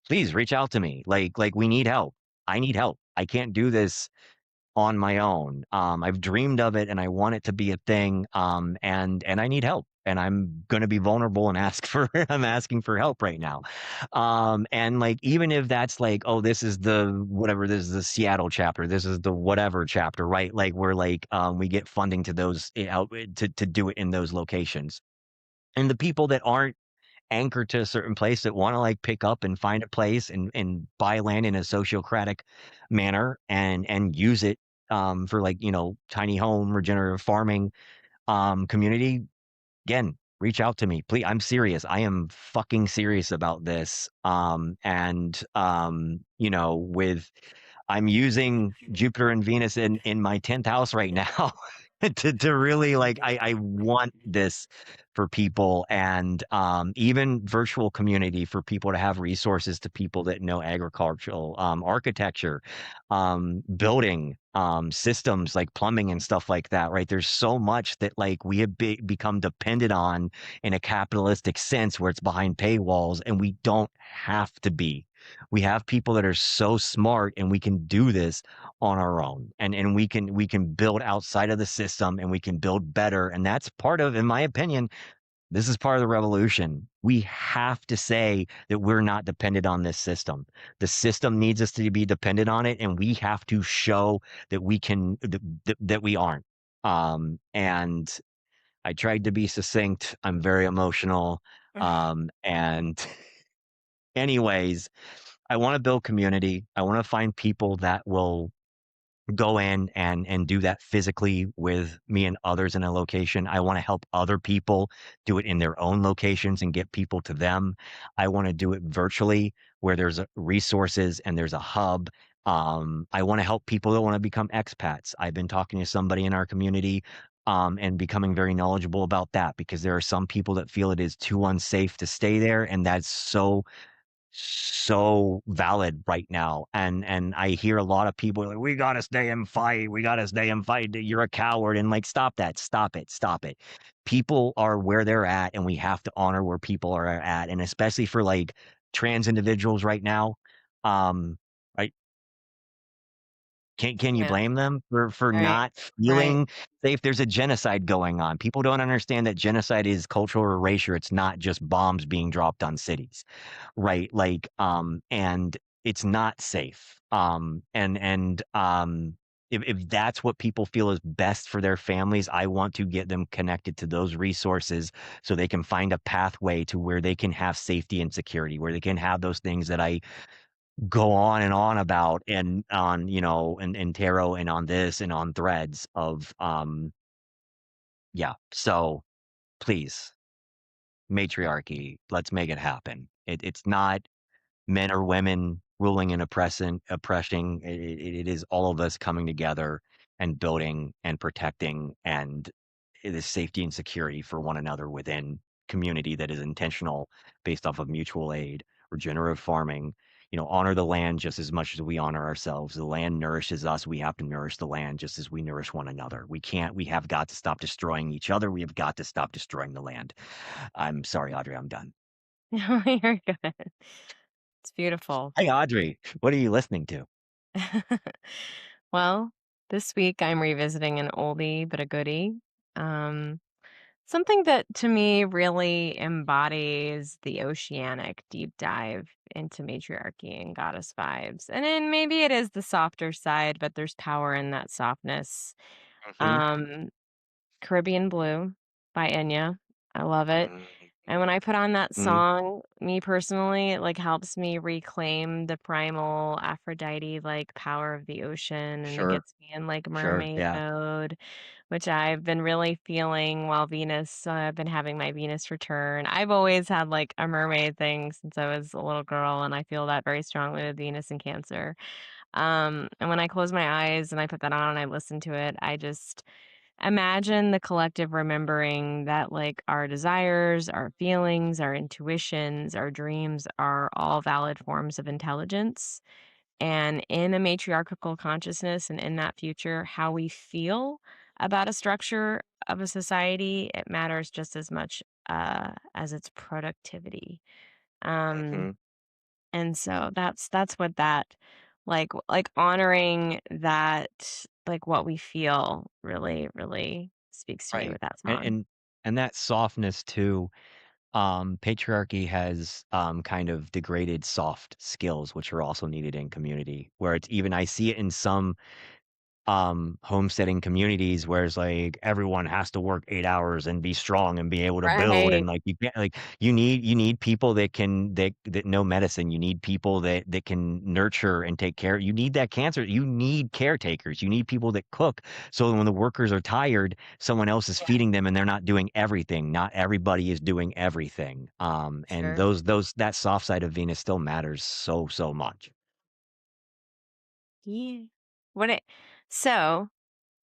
Speaker 1: Please reach out to me. Like we need help. I need help. I can't do this on my own. I've dreamed of it and I want it to be a thing. And I need help. And I'm gonna be vulnerable and I'm asking for help right now. And like even if that's like, oh, this is the Seattle chapter, this is the whatever chapter, right? Like we're like we get funding to those out to do it in those locations. And the people that aren't anchored to a certain place that want to like pick up and find a place and buy land in a sociocratic manner and use it for like tiny home regenerative farming community. Again, reach out to me, please. I'm serious. I am fucking serious about this. With I'm using Jupiter and Venus in my 10th house right now to really like I want this for people, and even virtual community for people to have resources to people that know agricultural architecture, building systems like plumbing and stuff like that, right? There's so much that like we have become dependent on in a capitalistic sense where it's behind paywalls, and we don't have to be. We have people that are so smart and we can do this on our own, and we can build outside of the system and we can build better. And that's part of, in my opinion, this is part of the revolution. We have to say that we're not dependent on this system. The system needs us to be dependent on it, and we have to show that we can, that we aren't. And I tried to be succinct. I'm very emotional. And anyways, I want to build community. I want to find people that will go in and do that physically with me and others in a location. I want to help other people do it in their own locations and get people to them. I want to do it virtually where there's resources and there's a hub. I want to help people that want to become expats. I've been talking to somebody in our community and becoming very knowledgeable about that, because there are some people that feel it is too unsafe to stay there, and that's so valid right now. And I hear a lot of people like, we gotta stay and fight, we gotta stay and fight, you're a coward. And like, stop that, stop it. People are where they're at, and we have to honor where people are at. And especially for like trans individuals right now, right, can you
Speaker 2: Yeah.
Speaker 1: blame them for
Speaker 2: Right.
Speaker 1: not
Speaker 2: Right.
Speaker 1: feeling safe? There's a genocide going on. People don't understand that genocide is cultural erasure. It's not just bombs being dropped on cities, right? Like, and it's not safe. If that's what people feel is best for their families, I want to get them connected to those resources so they can find a pathway to where they can have safety and security, where they can have those things that I go on and on about, and on, in tarot and on this and on threads of, yeah. So please, matriarchy, let's make it happen. It's not men or women. ruling and oppressing. It is all of us coming together and building and protecting, and it is safety and security for one another within community that is intentional, based off of mutual aid, regenerative farming. Honor the land just as much as we honor ourselves. The land nourishes us. We have to nourish the land just as we nourish one another. We have got to stop destroying each other. We have got to stop destroying the land. I'm sorry, Audrey, I'm done.
Speaker 2: No, you're good. It's beautiful.
Speaker 1: Hey, Audrey, what are you listening to?
Speaker 2: Well, this week I'm revisiting an oldie but a goodie. Um, Something that to me really embodies the oceanic deep dive into matriarchy and goddess vibes. And then maybe it is the softer side, but there's power in that softness.
Speaker 1: Mhm,
Speaker 2: Um, Caribbean Blue by Enya. I love it.
Speaker 1: mhm,
Speaker 2: And when I put on that
Speaker 1: mhm.
Speaker 2: song, me personally, it like helps me reclaim the primal Aphrodite like power of the ocean and it
Speaker 1: Sure,
Speaker 2: gets me in like
Speaker 1: sure,
Speaker 2: mermaid
Speaker 1: yeah.
Speaker 2: mode, which I've been really feeling while Venus, I've been having my Venus return. I've always had like a mermaid thing since I was a little girl, and I feel that very strongly with Venus and Cancer. And when I close my eyes and I put that on and I listen to it, I just imagine the collective remembering that like our desires, our feelings, our intuitions, our dreams are all valid forms of intelligence. And in a matriarchal consciousness and in that future, how we feel about a structure of a society, it matters just as much as its productivity. Um,
Speaker 1: Mhm.
Speaker 2: and so that's what that like honoring that like what we feel really, really speaks to me
Speaker 1: Right.
Speaker 2: with that
Speaker 1: And
Speaker 2: song.
Speaker 1: and that softness too, patriarchy has, kind of degraded soft skills, which are also needed in community, where it's even I see it in some homesteading communities where it's like everyone has to work 8 hours and be strong and be able to build, and
Speaker 2: Right.
Speaker 1: like you can't like you need people that know medicine. You need people that can nurture and take care. You need that cancer. You need caretakers. You need people that cook, so when the workers are tired, someone else is
Speaker 2: Yeah,
Speaker 1: feeding them and they're not doing everything. Not everybody is doing everything. And
Speaker 2: sure.
Speaker 1: those that soft side of Venus still matters so much.
Speaker 2: Yeah. What it so,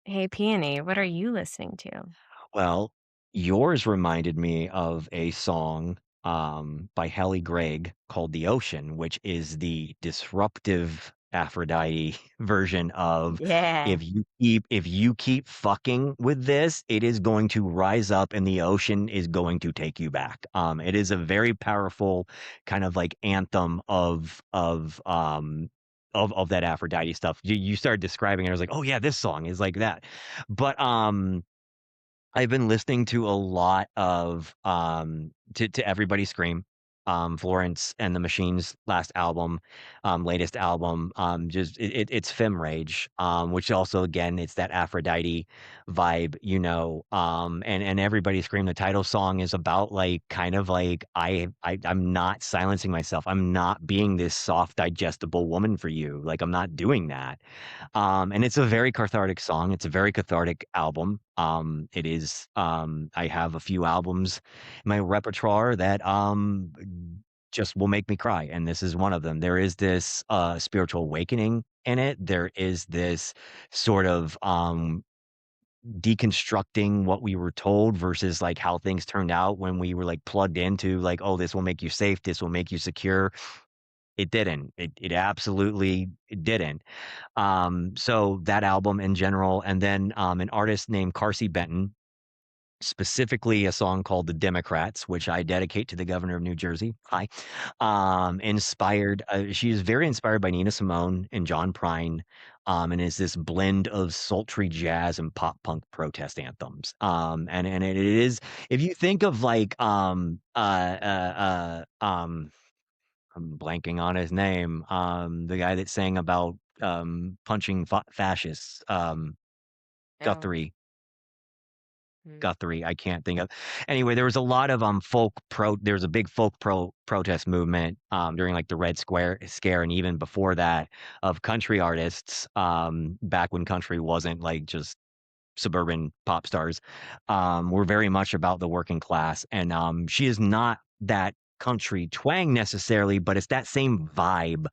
Speaker 2: hey Peony, what are you listening to?
Speaker 1: Well, yours reminded me of a song, by Hallie Gregg called "The Ocean," which is the disruptive Aphrodite version of
Speaker 2: Yeah.
Speaker 1: if you keep fucking with this, it is going to rise up and the ocean is going to take you back. It is a very powerful kind of like anthem of that Aphrodite stuff. You started describing it, I was like, "Oh yeah, this song is like that." But, I've been listening to a lot of, to Everybody Scream, Florence and the Machine's latest album, just it's Femme Rage, which also, again, it's that Aphrodite vibe, and Everybody Scream, the title song is about, like, kind of like, I'm not silencing myself. I'm not being this soft, digestible woman for you. Like, I'm not doing that. And it's a very cathartic song. It's a very cathartic album. It is. I have a few albums in my repertoire that just will make me cry, and this is one of them. There is this spiritual awakening in it. There is this sort of deconstructing what we were told versus like how things turned out when we were like plugged into like, oh, this will make you safe, this will make you secure. It didn't. It absolutely it didn't. So that album in general, and then, an artist named Carsey Benton, specifically a song called "The Democrats," which I dedicate to the governor of New Jersey. Hi. She is very inspired by Nina Simone and John Prine, and is this blend of sultry jazz and pop punk protest anthems. And it is if you think of like, I'm blanking on his name. The guy that sang about punching fascists.
Speaker 2: Oh.
Speaker 1: Guthrie.
Speaker 2: Mm.
Speaker 1: Guthrie. I can't think of. Anyway, there was a lot of There was a big folk protest movement during like the Red Square scare, and even before that, of country artists. Back when country wasn't like just suburban pop stars, were very much about the working class, and she is not that country twang necessarily, but it's that same vibe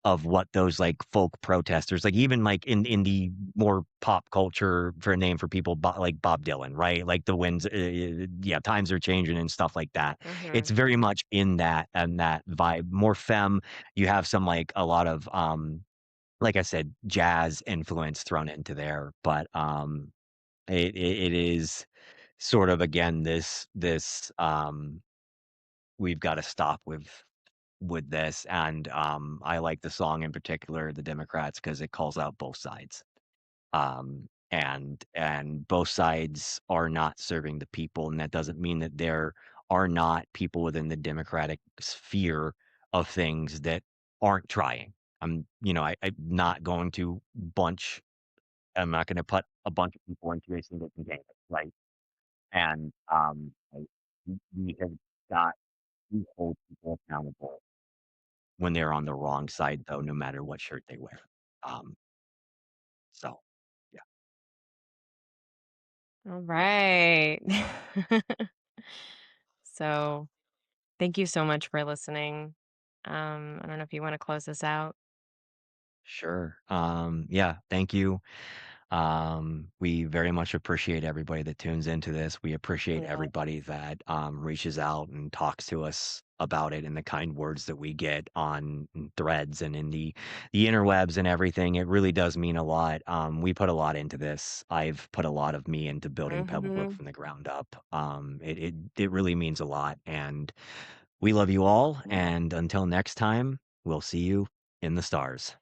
Speaker 1: of what those like folk protesters, like even like in the more pop culture for a name for people like Bob Dylan, right? Like the winds, yeah, times are changing and stuff like that.
Speaker 2: Mhm.
Speaker 1: It's very much in that and that vibe. More femme. You have some like a lot of like I said, jazz influence thrown into there, but it is sort of again this we've got to stop with this, and I like the song in particular, the Democrats, because it calls out both sides, and both sides are not serving the people, and that doesn't mean that there are not people within the Democratic sphere of things that aren't trying. I'm not going to bunch I'm not gonna put a bunch of people into a single container, right? And, we have got to hold people accountable when they're on the wrong side, though, no matter what shirt they wear. Um, so, yeah.
Speaker 2: All right. So, thank you so much for listening. I don't know if you want to close this out.
Speaker 1: Sure. Yeah, thank you. We very much appreciate everybody that tunes into this. We appreciate
Speaker 2: Yeah.
Speaker 1: everybody that reaches out and talks to us about it and the kind words that we get on threads and in the interwebs and everything. It really does mean a lot. We put a lot into this. I've put a lot of me into building Pebblebrook
Speaker 2: Mhm.
Speaker 1: from the ground up. It really means a lot, and we love you all. And until next time, we'll see you in the stars.